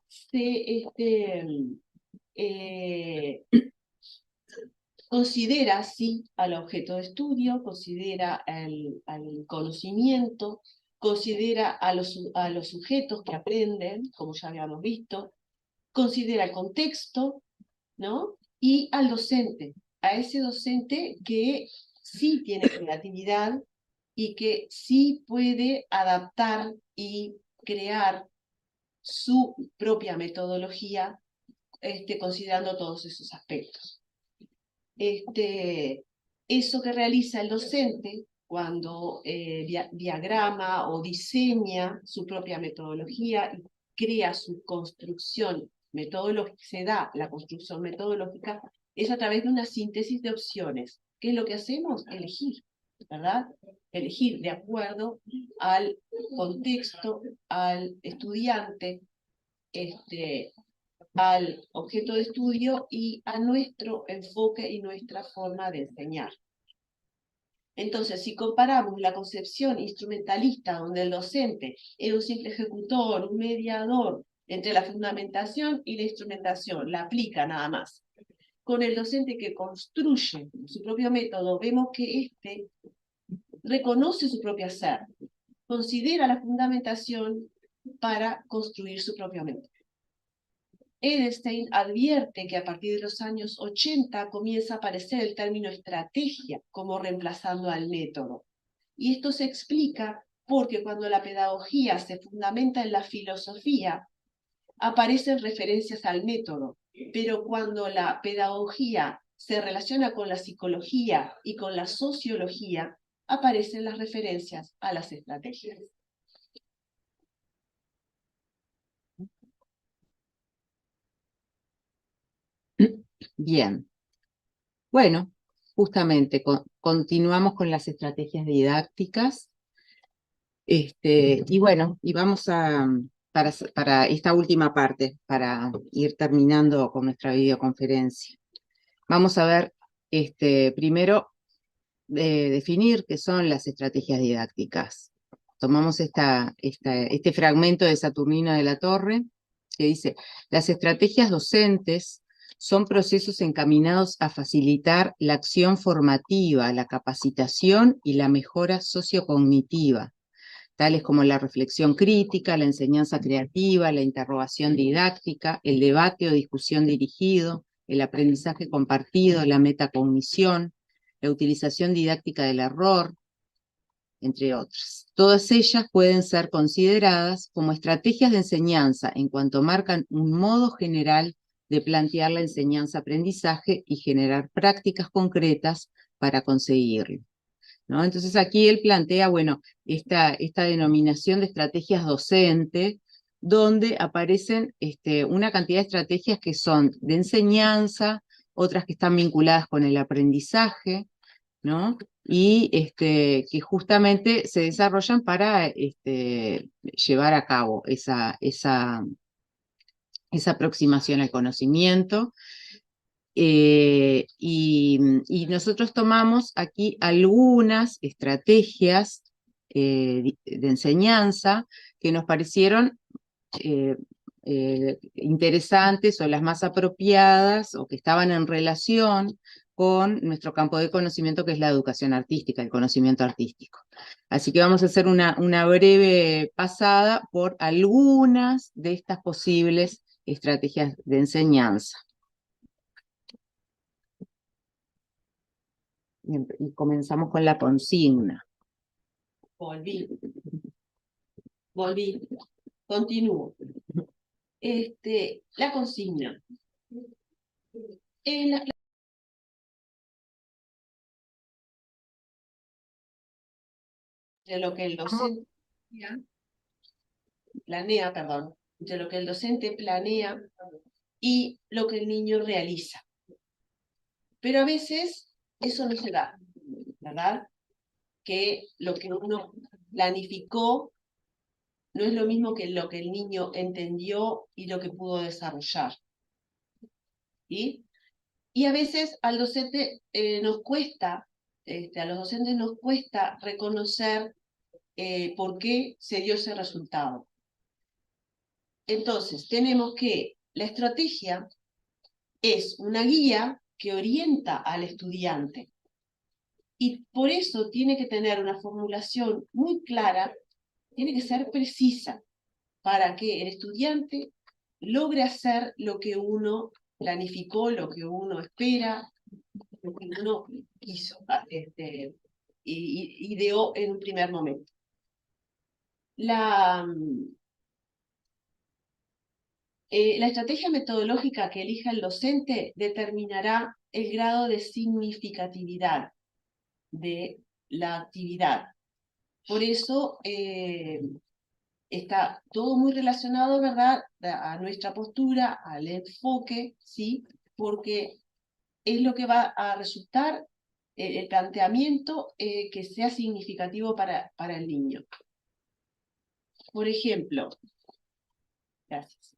considera sí al objeto de estudio, considera al conocimiento, considera a los sujetos que aprenden, como ya habíamos visto, considera el contexto, ¿no? Y al docente, a ese docente que sí tiene creatividad y que sí puede adaptar y crear su propia metodología, considerando todos esos aspectos. Eso que realiza el docente cuando diagrama o diseña su propia metodología y crea su construcción metodológica, se da la construcción metodológica, es a través de una síntesis de opciones. ¿Qué es lo que hacemos? Elegir, ¿verdad? Elegir de acuerdo al contexto, al estudiante, al objeto de estudio y a nuestro enfoque y nuestra forma de enseñar. Entonces, si comparamos la concepción instrumentalista, donde el docente es un simple ejecutor, un mediador entre la fundamentación y la instrumentación, la aplica nada más, con el docente que construye su propio método, vemos que éste reconoce su propio hacer, considera la fundamentación para construir su propio método. Edelstein advierte que a partir de los años 80 comienza a aparecer el término estrategia como reemplazando al método. Y esto se explica porque cuando la pedagogía se fundamenta en la filosofía, aparecen referencias al método, pero cuando la pedagogía se relaciona con la psicología y con la sociología, aparecen las referencias a las estrategias. Bien. Bueno, justamente continuamos con las estrategias didácticas. Y bueno, y vamos para esta última parte, para ir terminando con nuestra videoconferencia. Vamos a ver primero definir qué son las estrategias didácticas. Tomamos este fragmento de Saturnino de la Torre, que dice: las estrategias docentes son procesos encaminados a facilitar la acción formativa, la capacitación y la mejora sociocognitiva, tales como la reflexión crítica, la enseñanza creativa, la interrogación didáctica, el debate o discusión dirigido, el aprendizaje compartido, la metacognición, la utilización didáctica del error, entre otras. Todas ellas pueden ser consideradas como estrategias de enseñanza en cuanto marcan un modo general de plantear la enseñanza-aprendizaje y generar prácticas concretas para conseguirlo, ¿no? Entonces aquí él plantea, bueno, esta denominación de estrategias docentes, donde aparecen una cantidad de estrategias que son de enseñanza, otras que están vinculadas con el aprendizaje, ¿no? Y que justamente se desarrollan para llevar a cabo esa aproximación al conocimiento. Y nosotros tomamos aquí algunas estrategias de enseñanza que nos parecieron interesantes o las más apropiadas o que estaban en relación con nuestro campo de conocimiento, que es la educación artística, el conocimiento artístico. Así que vamos a hacer una breve pasada por algunas de estas posibles estrategias de enseñanza. Y comenzamos con la consigna. Volví. Continúo. La consigna. En la de lo que el docente planea, perdón, de lo que el docente planea y lo que el niño realiza. Pero a veces eso no se da, ¿verdad? Que lo que uno planificó no es lo mismo que lo que el niño entendió y lo que pudo desarrollar. ¿Sí? Y a veces al docente nos cuesta, a los docentes nos cuesta reconocer por qué se dio ese resultado. Entonces, tenemos que la estrategia es una guía que orienta al estudiante. Y por eso tiene que tener una formulación muy clara, tiene que ser precisa, para que el estudiante logre hacer lo que uno planificó, lo que uno espera, lo que uno quiso, ideó en un primer momento. La estrategia metodológica que elija el docente determinará el grado de significatividad de la actividad. Por eso está todo muy relacionado, ¿verdad?, a nuestra postura, al enfoque, ¿sí? Porque es lo que va a resultar el planteamiento que sea significativo para el niño. Por ejemplo, gracias.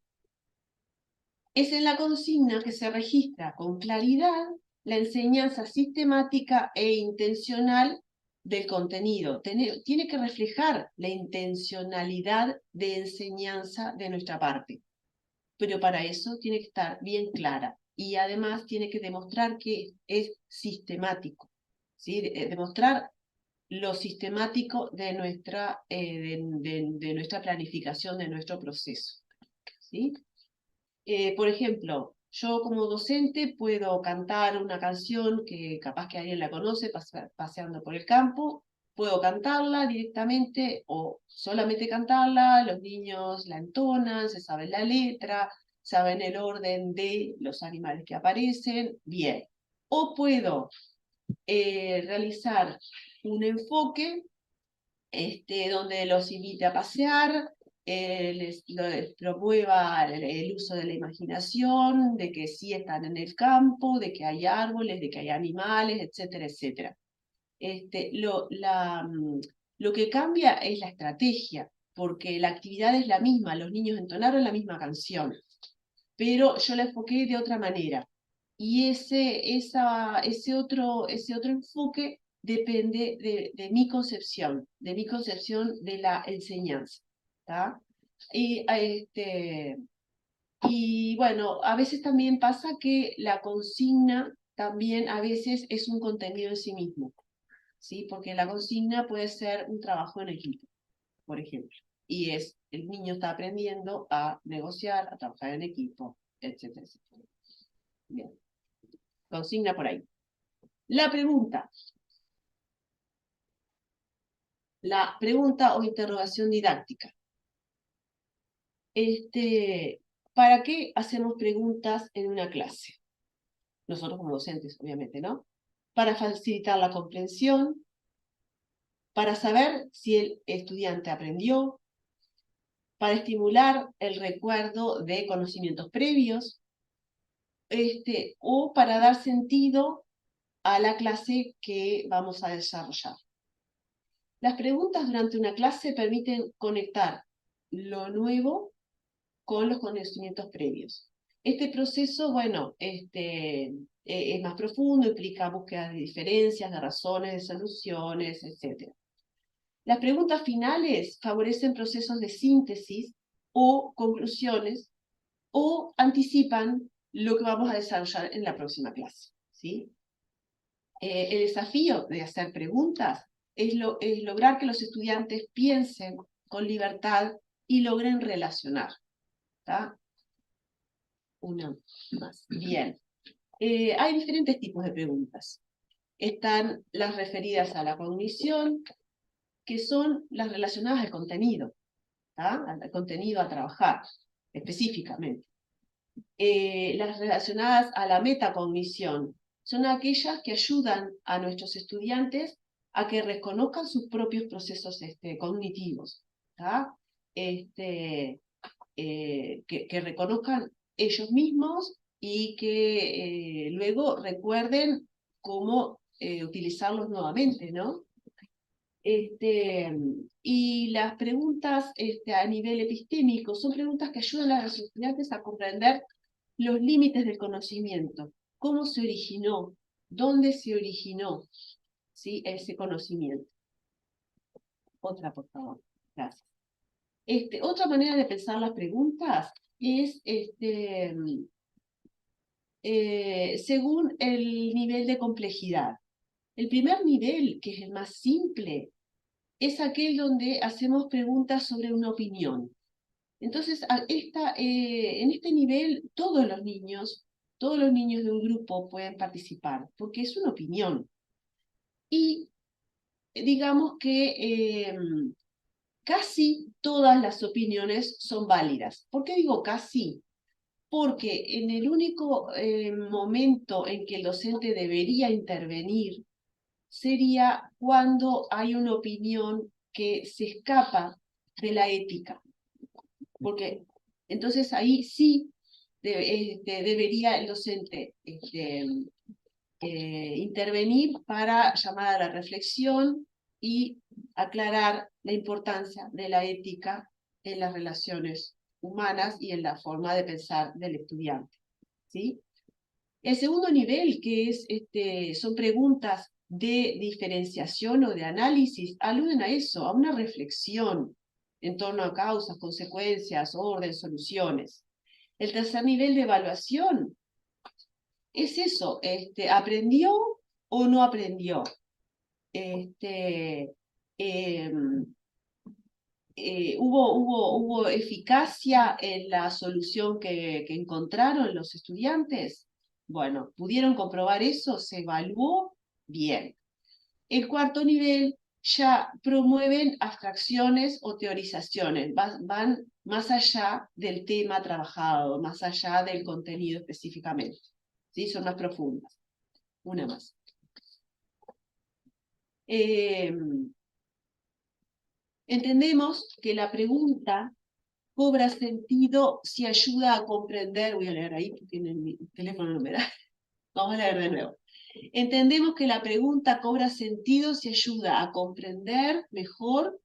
Es en la consigna que se registra con claridad la enseñanza sistemática e intencional del contenido. Tiene que reflejar la intencionalidad de enseñanza de nuestra parte. Pero para eso tiene que estar bien clara. Y además tiene que demostrar que es sistemático. ¿Sí? Demostrar lo sistemático de nuestra planificación, de nuestro proceso. ¿Sí? Por ejemplo, yo como docente puedo cantar una canción que capaz que alguien la conoce paseando por el campo, puedo cantarla directamente o solamente cantarla, los niños la entonan, se saben la letra, saben el orden de los animales que aparecen, bien. O puedo realizar un enfoque donde los invite a pasear, les promueva el uso de la imaginación, de que sí están en el campo, de que hay árboles, de que hay animales, etcétera, etcétera. Lo que cambia es la estrategia, porque la actividad es la misma, los niños entonaron la misma canción, pero yo la enfoqué de otra manera. Y ese otro enfoque depende de mi concepción de la enseñanza. ¿Tá? Y bueno, a veces también pasa que la consigna también a veces es un contenido en sí mismo, ¿sí? Porque la consigna puede ser un trabajo en equipo, por ejemplo. Y el niño está aprendiendo a negociar, a trabajar en equipo, etcétera, etcétera. Bien. Consigna por ahí. La pregunta o interrogación didáctica. ¿Para qué hacemos preguntas en una clase? Nosotros como docentes, obviamente, ¿no? Para facilitar la comprensión, para saber si el estudiante aprendió, para estimular el recuerdo de conocimientos previos, o para dar sentido a la clase que vamos a desarrollar. Las preguntas durante una clase permiten conectar lo nuevo con los conocimientos previos. Este proceso, bueno, es más profundo, implica búsqueda de diferencias, de razones, de soluciones, etc. Las preguntas finales favorecen procesos de síntesis o conclusiones o anticipan lo que vamos a desarrollar en la próxima clase, ¿sí? El desafío de hacer preguntas es lograr que los estudiantes piensen con libertad y logren relacionar. ¿Tá? Una más. Bien. Hay diferentes tipos de preguntas. Están las referidas a la cognición, que son las relacionadas al contenido, ¿tá? Al contenido a trabajar, específicamente. Las relacionadas a la metacognición son aquellas que ayudan a nuestros estudiantes a que reconozcan sus propios procesos cognitivos, ¿tá? Que reconozcan ellos mismos y que luego recuerden cómo utilizarlos nuevamente, ¿no? Y las preguntas a nivel epistémico son preguntas que ayudan a los estudiantes a comprender los límites del conocimiento, cómo se originó, dónde se originó, ¿sí? Ese conocimiento. Otra, por favor. Gracias. Otra manera de pensar las preguntas es según el nivel de complejidad. El primer nivel, que es el más simple, es aquel donde hacemos preguntas sobre una opinión. Entonces, en este nivel, todos los niños de un grupo pueden participar, porque es una opinión. Y digamos que casi todas las opiniones son válidas. ¿Por qué digo casi? Porque en el único momento en que el docente debería intervenir sería cuando hay una opinión que se escapa de la ética. Porque entonces ahí sí debería el docente intervenir para llamar a la reflexión y aclarar la importancia de la ética en las relaciones humanas y en la forma de pensar del estudiante, ¿sí? El segundo nivel, que son preguntas de diferenciación o de análisis, aluden a eso, a una reflexión en torno a causas, consecuencias, orden, soluciones. El tercer nivel de evaluación es eso, ¿aprendió o no aprendió? ¿Hubo eficacia en la solución que encontraron los estudiantes? Bueno, ¿pudieron comprobar eso? ¿Se evaluó? Bien. El cuarto nivel ya promueven abstracciones o teorizaciones, van más allá del tema trabajado, más allá del contenido específicamente. ¿Sí? Son más profundas. Una más. Entendemos que la pregunta cobra sentido si ayuda a comprender, voy a leer ahí porque en el teléfono no me da, vamos a leer de nuevo. Entendemos que la pregunta cobra sentido si ayuda a comprender mejor,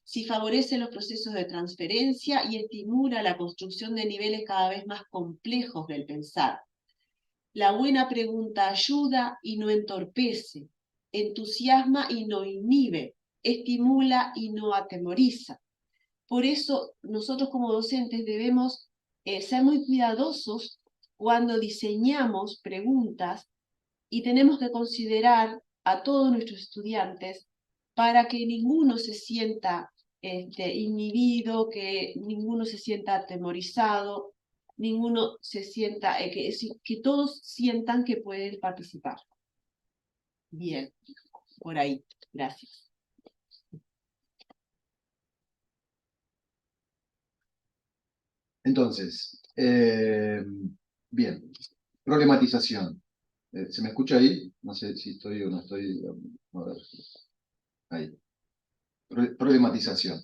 si favorece los procesos de transferencia y estimula la construcción de niveles cada vez más complejos del pensar. La buena pregunta ayuda y no entorpece, entusiasma y no inhibe, estimula y no atemoriza. Por eso nosotros como docentes debemos ser muy cuidadosos cuando diseñamos preguntas y tenemos que considerar a todos nuestros estudiantes para que ninguno se sienta inhibido, que ninguno se sienta atemorizado, ninguno se sienta, que todos sientan que pueden participar. Bien, por ahí, gracias. Entonces, bien, problematización. ¿Se me escucha ahí? No sé si estoy o no estoy. A ver. Ahí. Problematización.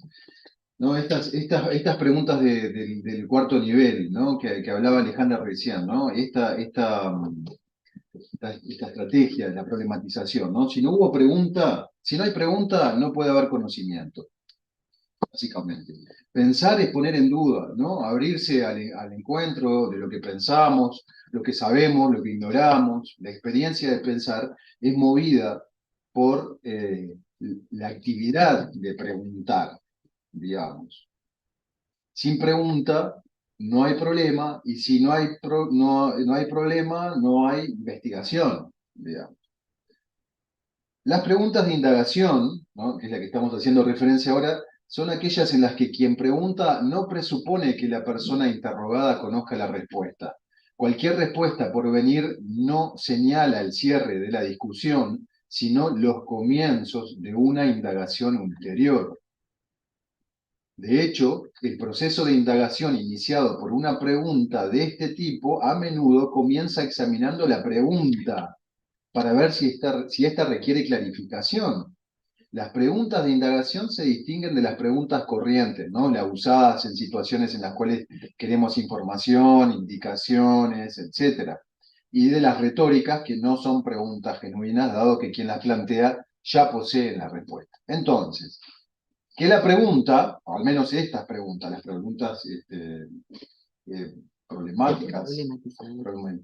¿No? Estas preguntas del cuarto nivel, ¿no? que hablaba Alejandra recién, ¿no? Esta estrategia de la problematización, ¿no? Si no hay pregunta, no puede haber conocimiento. básicamente. Pensar es poner en duda, ¿no? Abrirse al encuentro de lo que pensamos, lo que sabemos, lo que ignoramos. La experiencia de pensar es movida por la actividad de preguntar, digamos. Sin pregunta no hay problema, y si no hay, no hay problema, no hay investigación, digamos. Las preguntas de indagación, ¿no?, que es la que estamos haciendo referencia ahora, son aquellas en las que quien pregunta no presupone que la persona interrogada conozca la respuesta. Cualquier respuesta por venir no señala el cierre de la discusión, sino los comienzos de una indagación ulterior. De hecho, el proceso de indagación iniciado por una pregunta de este tipo a menudo comienza examinando la pregunta para ver si esta requiere clarificación. Las preguntas de indagación se distinguen de las preguntas corrientes, ¿no?, las usadas en situaciones en las cuales queremos información, indicaciones, etc. Y de las retóricas, que no son preguntas genuinas, dado que quien las plantea ya posee la respuesta. Entonces, que la pregunta, o al menos estas preguntas, las preguntas problemáticas,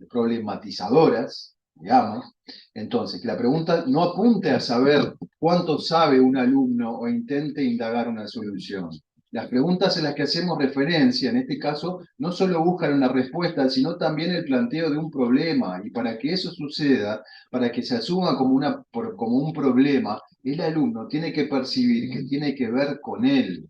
problematizadoras, digamos, entonces, que la pregunta no apunte a saber cuánto sabe un alumno o intente indagar una solución. Las preguntas en las que hacemos referencia, en este caso, no solo buscan una respuesta, sino también el planteo de un problema, y para que eso suceda, para que se asuma como un problema, el alumno tiene que percibir que tiene que ver con él,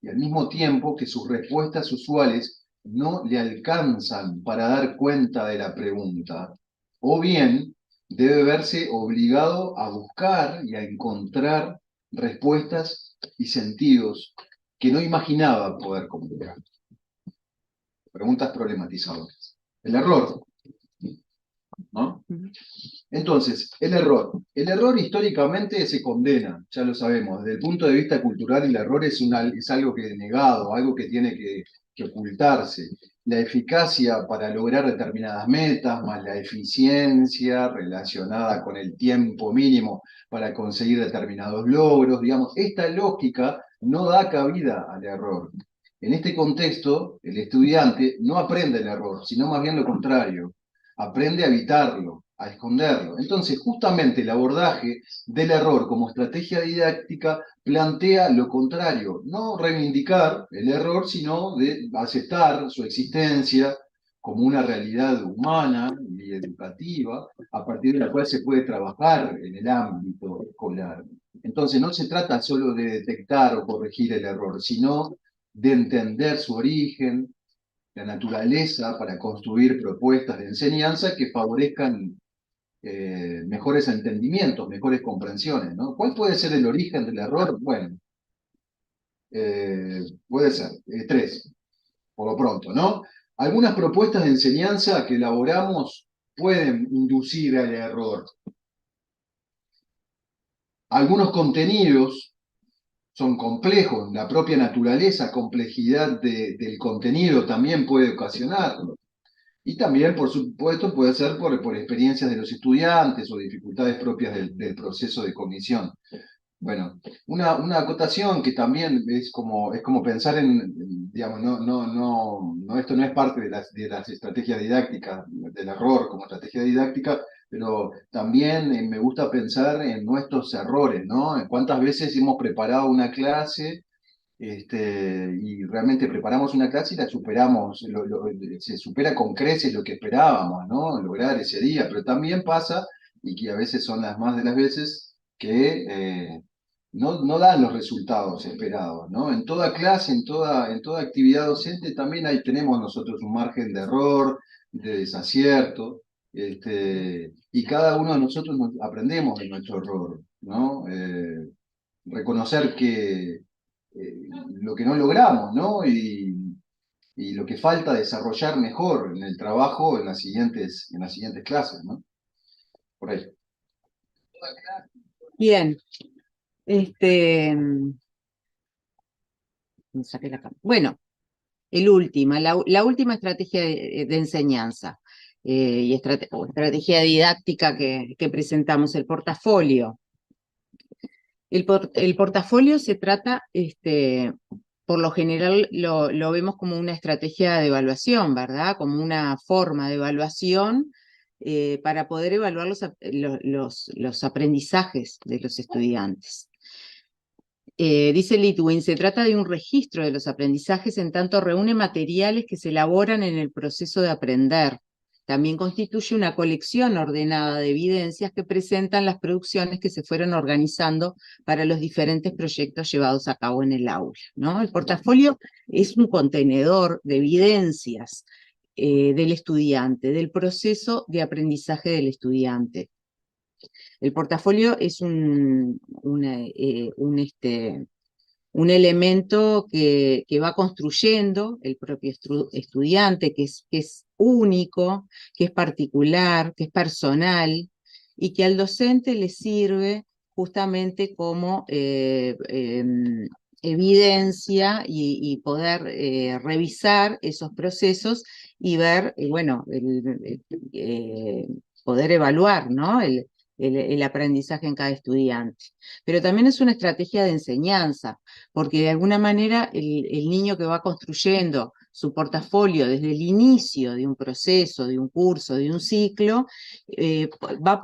y al mismo tiempo que sus respuestas usuales no le alcanzan para dar cuenta de la pregunta, o bien debe verse obligado a buscar y a encontrar respuestas y sentidos que no imaginaba poder comunicar. Preguntas problematizadoras. El error, ¿no? Entonces, el error. El error históricamente se condena, ya lo sabemos. Desde el punto de vista cultural, el error es algo que es negado, algo que tiene que ocultarse. La eficacia para lograr determinadas metas, más la eficiencia relacionada con el tiempo mínimo para conseguir determinados logros, digamos, esta lógica no da cabida al error. En este contexto, el estudiante no aprende el error, sino más bien lo contrario. Aprende a evitarlo, a esconderlo. Entonces, justamente el abordaje del error como estrategia didáctica plantea lo contrario, no reivindicar el error, sino de aceptar su existencia como una realidad humana y educativa, a partir de la cual se puede trabajar en el ámbito escolar. Entonces, no se trata solo de detectar o corregir el error, sino de entender su origen, la naturaleza, para construir propuestas de enseñanza que favorezcan mejores entendimientos, mejores comprensiones, ¿no? ¿Cuál puede ser el origen del error? Bueno, puede ser 3, por lo pronto, ¿no? Algunas propuestas de enseñanza que elaboramos pueden inducir al error. Algunos contenidos son complejos, la propia naturaleza, complejidad del contenido también puede ocasionarlo. Y también, por supuesto, puede ser por experiencias de los estudiantes o dificultades propias del proceso de cognición. Bueno, una acotación que también es como pensar digamos, esto no es parte de las estrategias didácticas, del error como estrategia didáctica, pero también me gusta pensar en nuestros errores, ¿no? En cuántas veces hemos preparado una clase y realmente preparamos una clase y la superamos, se supera con creces lo que esperábamos, ¿no?, lograr ese día, pero también pasa, y que a veces son las más de las veces, que no dan los resultados esperados, ¿no? En toda clase, en toda actividad docente también tenemos nosotros un margen de error, de desacierto, y cada uno de nosotros aprendemos de nuestro error, ¿no? Reconocer que lo que no logramos, ¿no? Y lo que falta desarrollar mejor en el trabajo en las siguientes clases, ¿no? Por ahí. Bien. Me saqué la cámara. Bueno, la última estrategia de enseñanza y estrategia didáctica que presentamos, el portafolio. El portafolio se trata, por lo general lo vemos como una estrategia de evaluación, ¿verdad? Como una forma de evaluación para poder evaluar los aprendizajes de los estudiantes. Dice Litwin, se trata de un registro de los aprendizajes en tanto reúne materiales que se elaboran en el proceso de aprender. También constituye una colección ordenada de evidencias que presentan las producciones que se fueron organizando para los diferentes proyectos llevados a cabo en el aula, ¿no? El portafolio es un contenedor de evidencias del estudiante, del proceso de aprendizaje del estudiante. El portafolio es un elemento que va construyendo el propio estudiante, que es único, que es particular, que es personal, y que al docente le sirve justamente como evidencia y poder revisar esos procesos y ver, bueno, poder evaluar, ¿no? El aprendizaje en cada estudiante. Pero también es una estrategia de enseñanza, porque de alguna manera el niño que va construyendo su portafolio desde el inicio de un proceso, de un curso, de un ciclo, va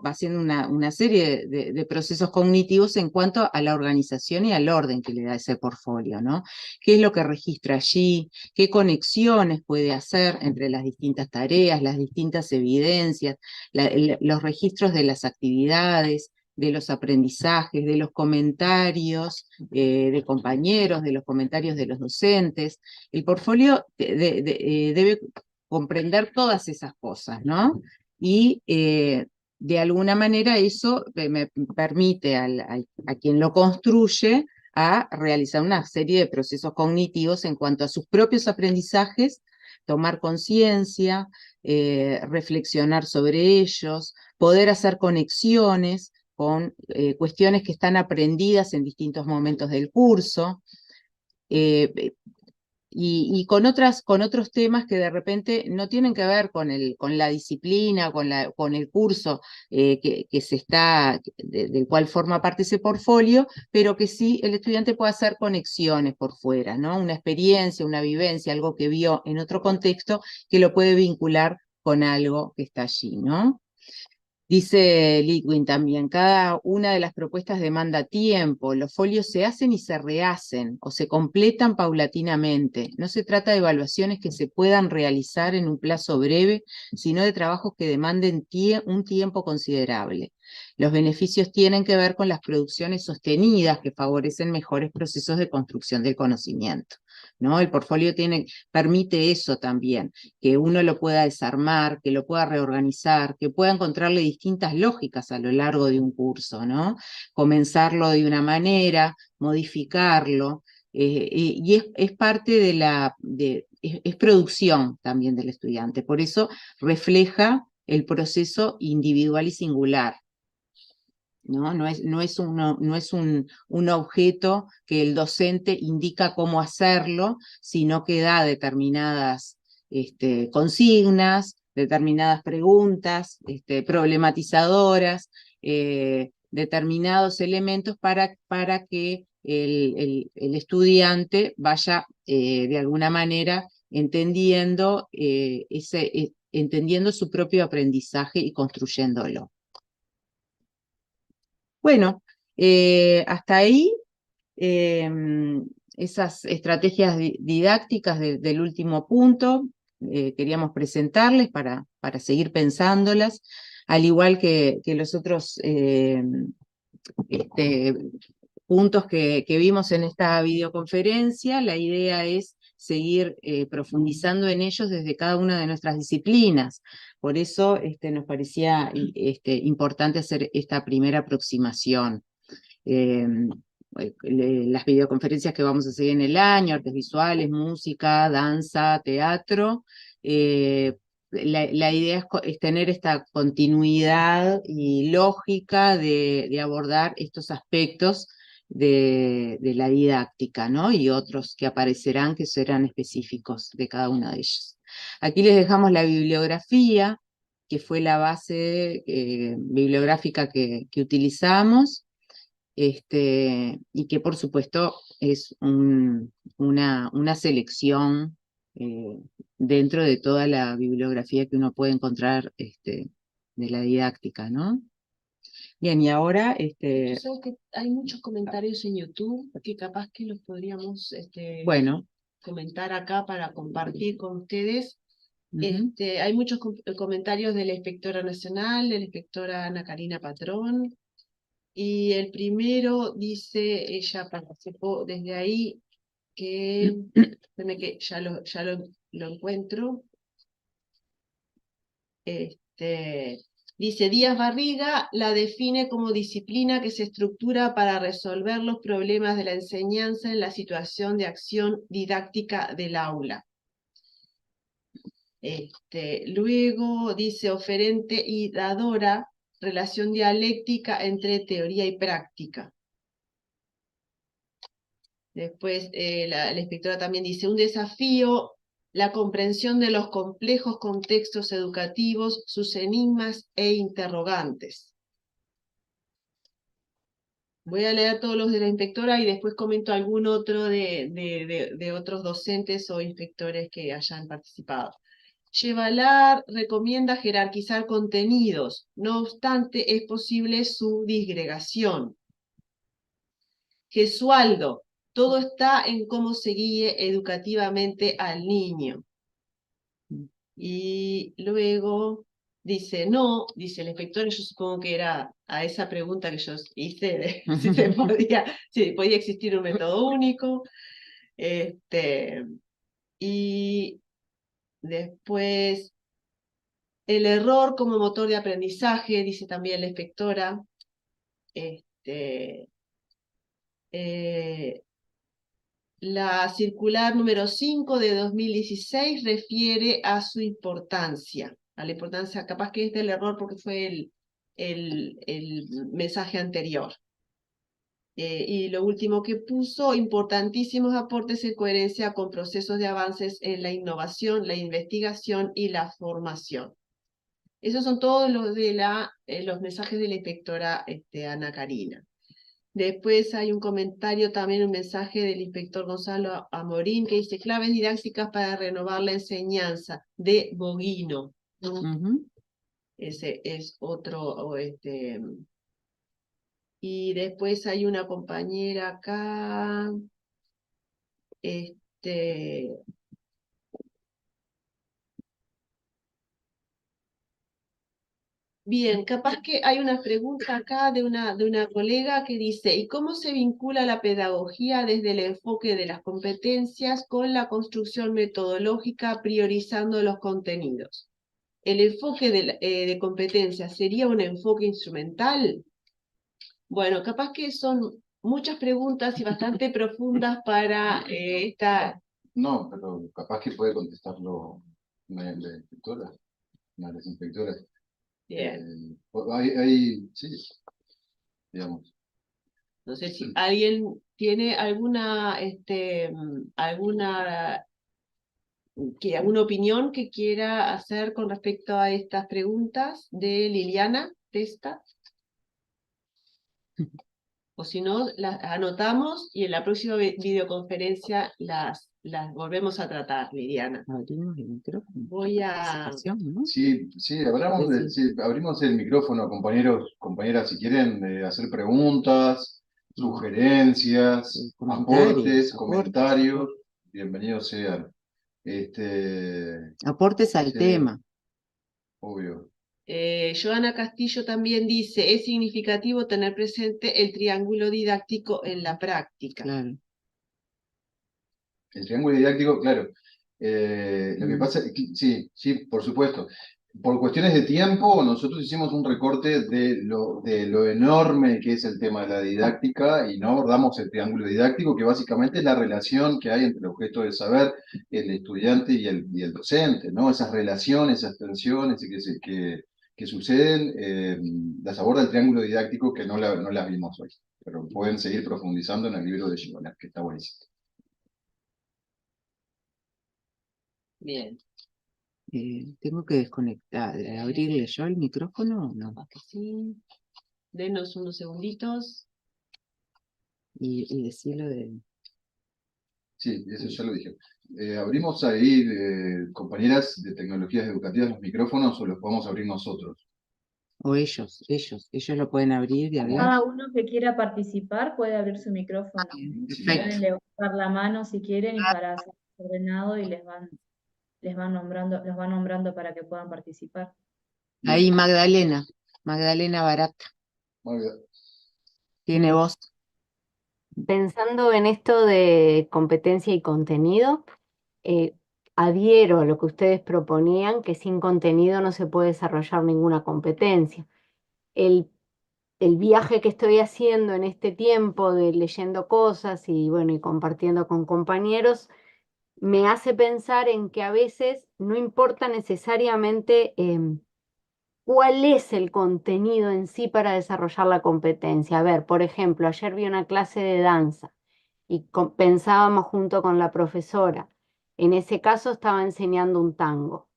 haciendo una serie de procesos cognitivos en cuanto a la organización y al orden que le da ese portfolio, ¿no? ¿Qué es lo que registra allí? ¿Qué conexiones puede hacer entre las distintas tareas, las distintas evidencias, los registros de las actividades, de los aprendizajes, de los comentarios de compañeros, de los comentarios de los docentes? El portfolio debe comprender todas esas cosas, ¿no? Y de alguna manera eso me permite a quien lo construye a realizar una serie de procesos cognitivos en cuanto a sus propios aprendizajes, tomar conciencia, reflexionar sobre ellos, poder hacer conexiones con cuestiones que están aprendidas en distintos momentos del curso, y con otros temas que de repente no tienen que ver con la disciplina, con el curso del cual forma parte ese portfolio, pero que sí el estudiante puede hacer conexiones por fuera, ¿no? Una experiencia, una vivencia, algo que vio en otro contexto, que lo puede vincular con algo que está allí, ¿no? Dice Litwin también, cada una de las propuestas demanda tiempo, los folios se hacen y se rehacen o se completan paulatinamente. No se trata de evaluaciones que se puedan realizar en un plazo breve, sino de trabajos que demanden un tiempo considerable. Los beneficios tienen que ver con las producciones sostenidas que favorecen mejores procesos de construcción del conocimiento, ¿no? El portfolio permite eso también, que uno lo pueda desarmar, que lo pueda reorganizar, que pueda encontrarle distintas lógicas a lo largo de un curso, ¿no? Comenzarlo de una manera, modificarlo, y es parte es producción también del estudiante, por eso refleja el proceso individual y singular. No es un objeto que el docente indica cómo hacerlo, sino que da determinadas consignas, determinadas preguntas problematizadoras, determinados elementos para que el estudiante vaya de alguna manera entendiendo, entendiendo su propio aprendizaje y construyéndolo. Bueno, hasta ahí esas estrategias didácticas del último punto queríamos presentarles para seguir pensándolas, al igual que los otros puntos que vimos en esta videoconferencia. La idea es seguir profundizando en ellos desde cada una de nuestras disciplinas. Por eso nos parecía importante hacer esta primera aproximación. Las videoconferencias que vamos a seguir en el año, artes visuales, música, danza, teatro, la idea es tener esta continuidad y lógica de abordar estos aspectos de la didáctica, ¿no? Y otros que aparecerán que serán específicos de cada uno de ellos. Aquí les dejamos la bibliografía, que fue la base bibliográfica que utilizamos. y que por supuesto es una selección dentro de toda la bibliografía que uno puede encontrar de la didáctica, ¿no? Bien, y ahora, Yo sé que hay muchos comentarios en YouTube que capaz que los podríamos bueno, comentar acá para compartir con ustedes. ujú, Hay muchos comentarios de la inspectora nacional, de la inspectora Ana Karina Patrón, y el primero dice, ella participó desde ahí, espérame que ya lo encuentro. Dice, Díaz Barriga la define como disciplina que se estructura para resolver los problemas de la enseñanza en la situación de acción didáctica del aula. Luego dice, oferente y dadora, relación dialéctica entre teoría y práctica. Después la inspectora también dice, un desafío, la comprensión de los complejos contextos educativos, sus enigmas e interrogantes. Voy a leer todos los de la inspectora y después comento algún otro de otros docentes o inspectores que hayan participado. Chevalar recomienda jerarquizar contenidos, no obstante es posible su disgregación. Gesualdo, todo está en cómo se guíe educativamente al niño. Y luego dice, no, dice el inspector, yo supongo que era a esa pregunta que yo hice, de si podía existir un método único. Y después, el error como motor de aprendizaje, dice también la inspectora. La circular número 5 de 2016 refiere a su importancia, a la importancia, capaz que es del error porque fue el mensaje anterior. Y lo último que puso, importantísimos aportes en coherencia con procesos de avances en la innovación, la investigación y la formación. Esos son todos los mensajes de la inspectora Ana Karina. Después hay un comentario, también un mensaje del inspector Gonzalo Amorín, que dice claves didácticas para renovar la enseñanza, de Boguino. ujú. Ese es otro. Y después hay una compañera acá. Bien, capaz que hay una pregunta acá de una colega que dice, ¿y cómo se vincula la pedagogía desde el enfoque de las competencias con la construcción metodológica priorizando los contenidos? ¿El enfoque de competencias sería un enfoque instrumental? Bueno, capaz que son muchas preguntas y bastante profundas para esta... No, pero capaz que puede contestarlo la inspectora, una de las inspectoras. Bien. Sí, digamos. No sé si alguien tiene alguna opinión que quiera hacer con respecto a estas preguntas de Liliana Testa. O si no, las anotamos y en la próxima videoconferencia las volvemos a tratar, Liliana. Abrimos el micrófono. Voy a... Participación, ¿no? Sí, abrimos el micrófono, compañeras, si quieren hacer preguntas, sugerencias, Comentarios, comentarios, bienvenidos sean. aportes al Sí, tema. obvio. Joana Castillo también dice, es significativo tener presente el triángulo didáctico en la práctica. Claro. El triángulo didáctico, claro. Lo que pasa es que, sí, por supuesto. Por cuestiones de tiempo, nosotros hicimos un recorte de lo enorme que es el tema de la didáctica y no abordamos el triángulo didáctico, que básicamente es la relación que hay entre el objeto del saber, el estudiante y el docente, ¿no? Esas relaciones, esas tensiones que suceden, las aborda el triángulo didáctico que no las vimos hoy. Pero pueden seguir profundizando en el libro de Girola, que está buenísimo. Bien. Tengo que desconectar, abrirle yo el micrófono o no. Capaz que sí. Denos unos segunditos. y decirlo de... Sí, eso ya lo dije. Abrimos ahí, compañeras de tecnologías educativas, los micrófonos o los podemos abrir nosotros. O ellos lo pueden abrir y hablar. Cada uno que quiera participar puede abrir su micrófono. Perfecto. Pueden levantar la mano si quieren y para hacer ordenado y les van nombrando para que puedan participar. Ahí Magdalena Barata, Muy bien. tiene voz. Pensando en esto de competencia y contenido, adhiero a lo que ustedes proponían, que sin contenido no se puede desarrollar ninguna competencia. El viaje que estoy haciendo en este tiempo de leyendo cosas y bueno, y compartiendo con compañeros, me hace pensar en que a veces no importa necesariamente cuál es el contenido en sí para desarrollar la competencia. A ver, por ejemplo, ayer vi una clase de danza y pensábamos junto con la profesora. En ese caso estaba enseñando un tango.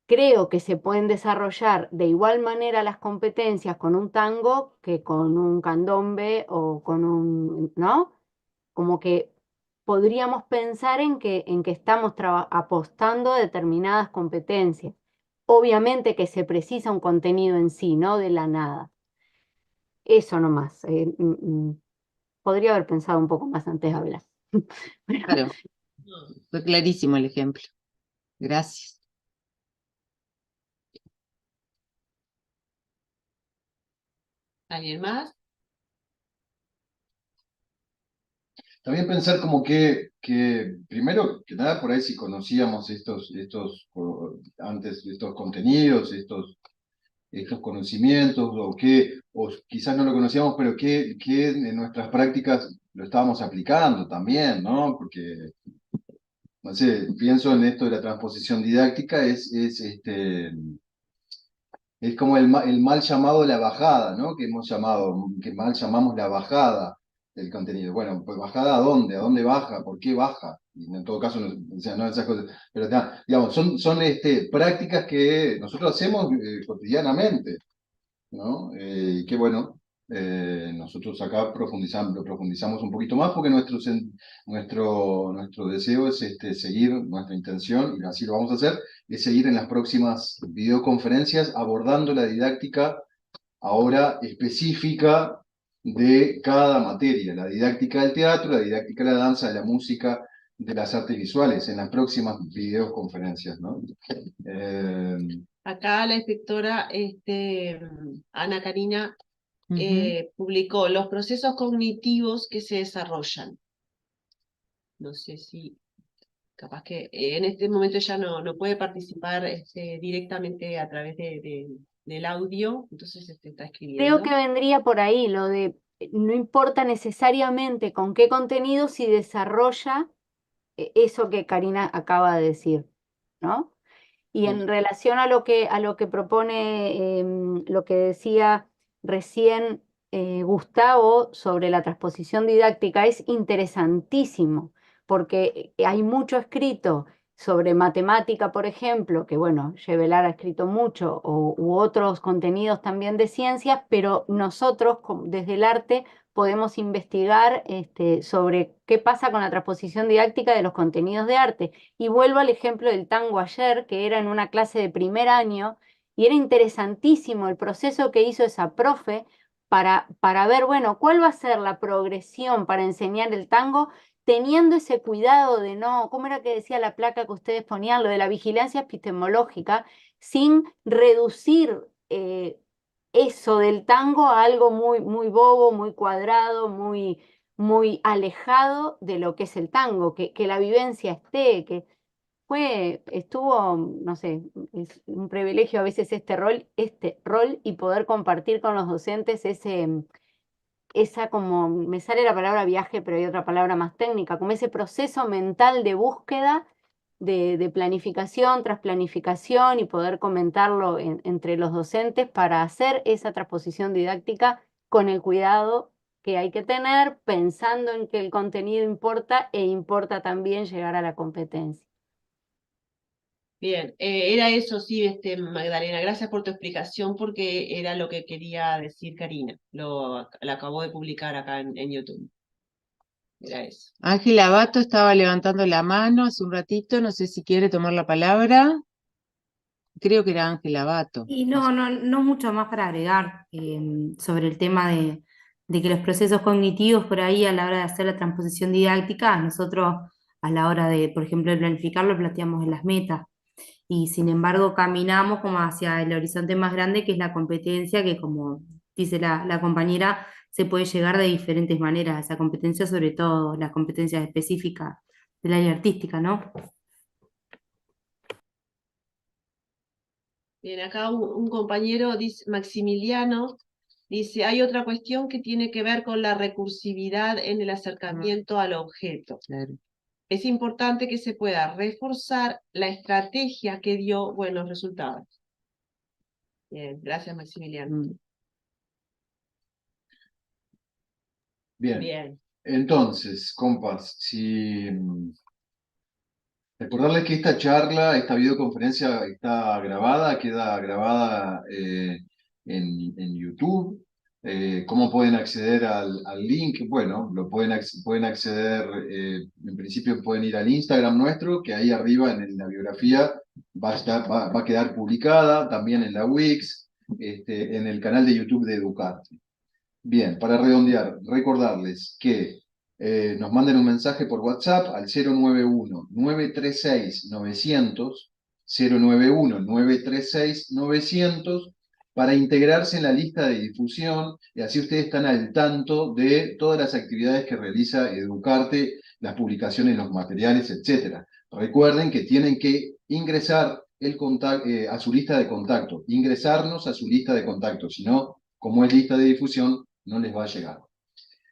Creo que se pueden desarrollar de igual manera las competencias con un tango que con un candombe o con un, ¿no? Como que podríamos pensar en que estamos apostando a determinadas competencias. Obviamente que se precisa un contenido en sí, no de la nada. Eso nomás. Podría haber pensado un poco más antes de hablar. Claro, fue clarísimo el ejemplo. Gracias. ¿Alguien más? También pensar como que primero que nada por ahí si conocíamos antes estos contenidos, estos conocimientos, o quizás no lo conocíamos, pero que en nuestras prácticas lo estábamos aplicando también, ¿no? Porque, no sé, pienso en esto de la transposición didáctica, es como el mal llamado la bajada, ¿no? Que mal llamamos la bajada del contenido. Bueno, pues bajada ¿a dónde? ¿A dónde baja? ¿Por qué baja? Y en todo caso, o sea, no esas cosas. Pero digamos, son prácticas que nosotros hacemos cotidianamente, ¿no? Y que bueno, nosotros acá profundizamos un poquito más porque nuestro deseo es seguir, nuestra intención, y así lo vamos a hacer, es seguir en las próximas videoconferencias abordando la didáctica ahora específica de cada materia, la didáctica del teatro, la didáctica de la danza, de la música, de las artes visuales, en las próximas videoconferencias, ¿no? Acá la inspectora Ana Karina Ujú. publicó los procesos cognitivos que se desarrollan. No sé si, capaz que en este momento ella no puede participar directamente a través del audio, entonces está Creo escribiendo. que vendría por ahí lo de no importa necesariamente con qué contenido si desarrolla eso que Karina acaba de decir, ¿no? Y en relación a lo que propone, lo que decía recién Gustavo sobre la transposición didáctica, es interesantísimo, porque hay mucho escrito sobre matemática, por ejemplo, que bueno, Chevelar ha escrito mucho, u otros contenidos también de ciencias, pero nosotros desde el arte podemos investigar sobre qué pasa con la transposición didáctica de los contenidos de arte. Y vuelvo al ejemplo del tango ayer, que era en una clase de primer año, y era interesantísimo el proceso que hizo esa profe para ver, bueno, cuál va a ser la progresión para enseñar el tango, teniendo ese cuidado de no, ¿cómo era que decía la placa que ustedes ponían? Lo de la vigilancia epistemológica, sin reducir eso del tango a algo muy, muy bobo, muy cuadrado, muy alejado de lo que es el tango, que la vivencia esté, que estuvo, no sé, es un privilegio a veces este rol y poder compartir con los docentes esa como, me sale la palabra viaje, pero hay otra palabra más técnica, como ese proceso mental de búsqueda, de planificación tras planificación y poder comentarlo entre los docentes para hacer esa transposición didáctica con el cuidado que hay que tener, pensando en que el contenido importa e importa también llegar a la competencia. Bien, era eso, sí, Magdalena, gracias por tu explicación porque era lo que quería decir Karina, lo acabó de publicar acá en YouTube. Era eso. Ángela Abato estaba levantando la mano hace un ratito, no sé si quiere tomar la palabra. Creo que era Ángela Abato. Y no mucho más para agregar sobre el tema de que los procesos cognitivos por ahí a la hora de hacer la transposición didáctica, nosotros a la hora de, por ejemplo, de planificarlo, planteamos en las metas. Y sin embargo caminamos como hacia el horizonte más grande, que es la competencia, que como dice la compañera, se puede llegar de diferentes maneras a esa competencia, sobre todo las competencias específicas del área artística, ¿no? Bien, acá un compañero, dice, Maximiliano, dice, hay otra cuestión que tiene que ver con la recursividad en el acercamiento al objeto. Claro. Es importante que se pueda reforzar la estrategia que dio buenos resultados. Bien, gracias Maximiliano. Bien. Bien. Entonces, compas, recordarles que esta charla, esta videoconferencia está grabada, queda grabada en YouTube. ¿Cómo pueden acceder al link? Bueno, pueden acceder, en principio pueden ir al Instagram nuestro, que ahí arriba en la biografía va a quedar publicada, también en la Wix, en el canal de YouTube de Educarte. Bien, para redondear, recordarles que nos manden un mensaje por WhatsApp al 091-936-900, 091-936-900, para integrarse en la lista de difusión, y así ustedes están al tanto de todas las actividades que realiza Educarte, las publicaciones, los materiales, etc. Recuerden que tienen que ingresar a su lista de contacto, ingresarnos a su lista de contacto, si no, como es lista de difusión, no les va a llegar.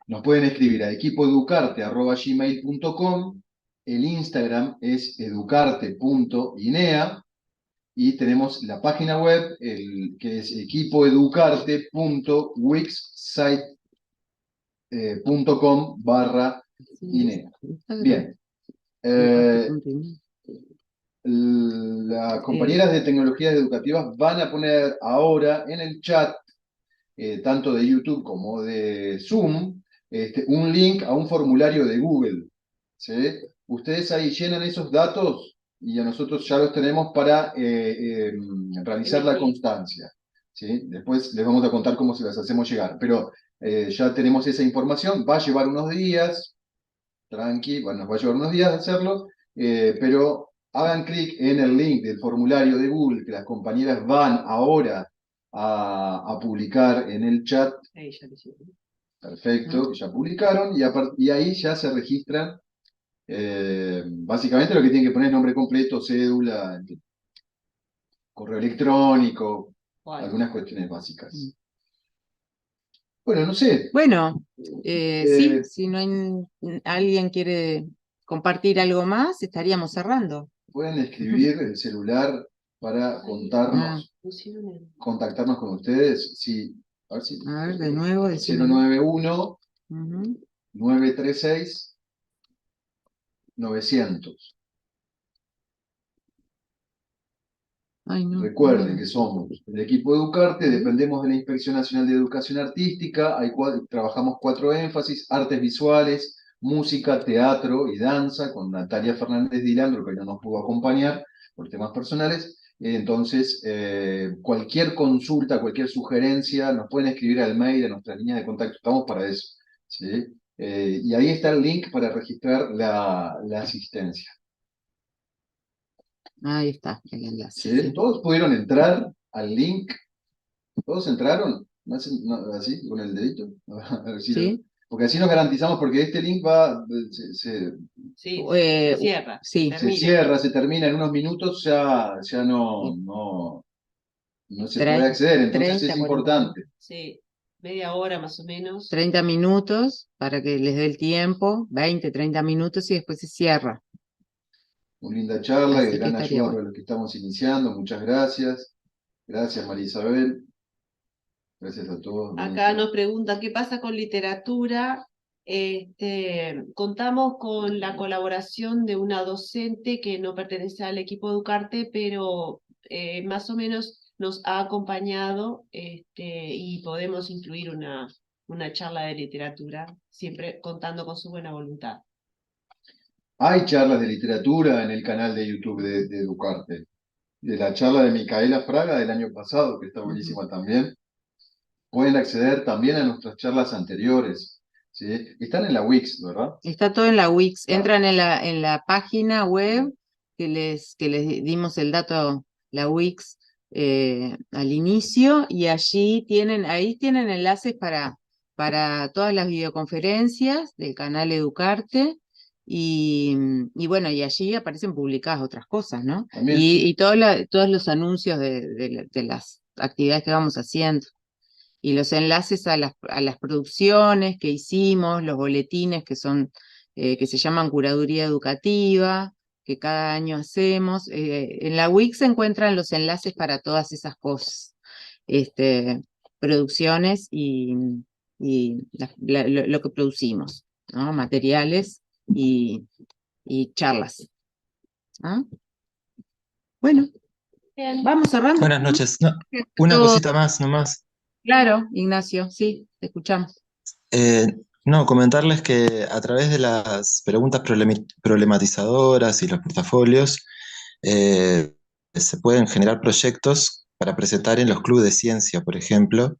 Nos pueden escribir a equipoeducarte@gmail.com, el Instagram es educarte.inea, y tenemos la página web, que es equipoeducarte.wixsite.com/inea. Bien. Las compañeras de tecnologías educativas van a poner ahora en el chat, tanto de YouTube como de Zoom, un link a un formulario de Google. ¿Sí? Ustedes ahí llenan esos datos y a nosotros ya los tenemos para realizar la constancia. ¿Sí? Después les vamos a contar cómo se las hacemos llegar. Pero ya tenemos esa información, va a llevar unos días, tranqui, bueno, nos va a llevar unos días hacerlo, pero hagan clic en el link del formulario de Google que las compañeras van ahora a publicar en el chat. Ahí ya lo hicieron. Perfecto, ya publicaron y ahí ya se registran. Básicamente lo que tienen que poner es nombre completo, cédula, correo electrónico, algunas cuestiones básicas. Bueno, no sé. Bueno, sí, si no hay alguien quiere compartir algo más, estaríamos cerrando. Pueden escribir el celular para contactarnos con ustedes. Sí, a ver, de nuevo. 091 936 900. Ay, no, Recuerden que somos el equipo Educarte, dependemos de la Inspección Nacional de Educación Artística, trabajamos 4 énfasis: artes visuales, música, teatro y danza, con Natalia Fernández Dilandro, que no nos pudo acompañar por temas personales. Entonces, cualquier consulta, cualquier sugerencia, nos pueden escribir al mail, a nuestra línea de contacto, estamos para eso. ¿Sí? Y ahí está el link para registrar la asistencia. Ahí está el enlace. ¿Sí? ¿Todos pudieron entrar al link? ¿Todos entraron? ¿Así? ¿Con el dedito? A ver si ¿Sí? Porque así nos garantizamos, porque este link va, se cierra. Sí. Se cierra, se termina en unos minutos, ya no se puede acceder, entonces 30, es importante. Sí, media hora más o menos. 30 minutos para que les dé el tiempo, 20, 30 minutos y después se cierra. Muy linda charla y Así que gran estaría ayuda bueno. para los que estamos iniciando. Muchas gracias. Gracias, María Isabel. Gracias a todos. Acá nos preguntan qué pasa con literatura. Contamos con la colaboración de una docente que no pertenece al equipo Educarte, pero más o menos nos ha acompañado y podemos incluir una charla de literatura, siempre contando con su buena voluntad. Hay charlas de literatura en el canal de YouTube de Educarte. De la charla de Micaela Fraga del año pasado, que está buenísima también. Pueden acceder también a nuestras charlas anteriores, ¿sí? Están en la Wix, ¿verdad? Está todo en la Wix. Claro. Entran en la página web que les dimos el dato, la Wix, al inicio, y ahí tienen enlaces para todas las videoconferencias del canal Educarte, y bueno, y allí aparecen publicadas otras cosas, ¿no? También. Y todos los anuncios de las actividades que vamos haciendo. Y los enlaces a las producciones que hicimos, los boletines que se llaman Curaduría Educativa, que cada año hacemos. En la Wix se encuentran los enlaces para todas esas cosas, producciones y lo que producimos, ¿no? Materiales y charlas. ¿Ah? Bueno, vamos cerrando. Buenas noches. No, una Todo- cosita más nomás. Claro, Ignacio, sí, te escuchamos. No, comentarles que a través de las preguntas problematizadoras y los portafolios se pueden generar proyectos para presentar en los clubes de ciencia, por ejemplo,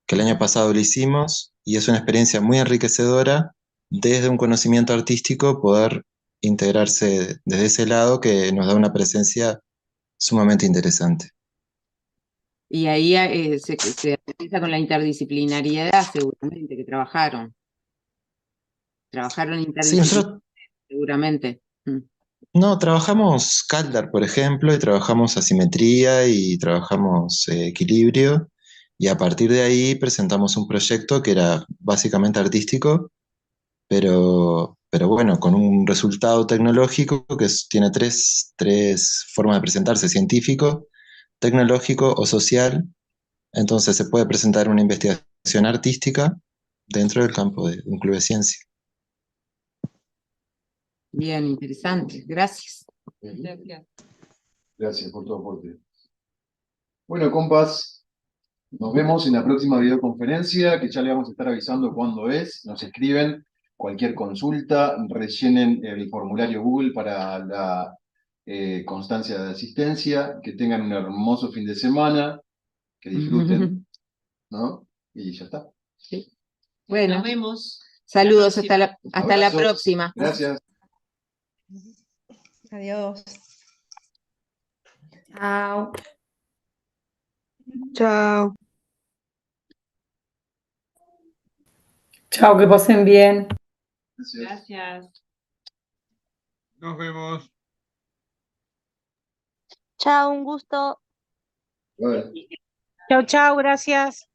que el año pasado lo hicimos y es una experiencia muy enriquecedora desde un conocimiento artístico poder integrarse desde ese lado que nos da una presencia sumamente interesante. Y ahí se empieza con la interdisciplinariedad, seguramente, que trabajaron. Trabajaron Sí, interdisciplinariamente, nosotros seguramente. no, trabajamos Kaldar, por ejemplo, y trabajamos asimetría y trabajamos equilibrio, y a partir de ahí presentamos un proyecto que era básicamente artístico, pero bueno, con un resultado tecnológico que tiene tres formas de presentarse: científico, tecnológico o social. Entonces se puede presentar una investigación artística dentro del campo de un club de ciencia. Bien, interesante. Gracias. Gracias por tu aporte. Bueno, compas, nos vemos en la próxima videoconferencia, que ya le vamos a estar avisando cuándo es. Nos escriben cualquier consulta, rellenen el formulario Google para la constancia de asistencia, que tengan un hermoso fin de semana, que disfruten, ¿no? Y ya está. Sí. Bueno, Nos vemos. saludos, hasta la Abrazos. próxima. Gracias. Adiós. Chao. Chao. Chao, que pasen bien. Gracias. Gracias. Nos vemos. Chao, un gusto. Bueno. Chao, chao, gracias.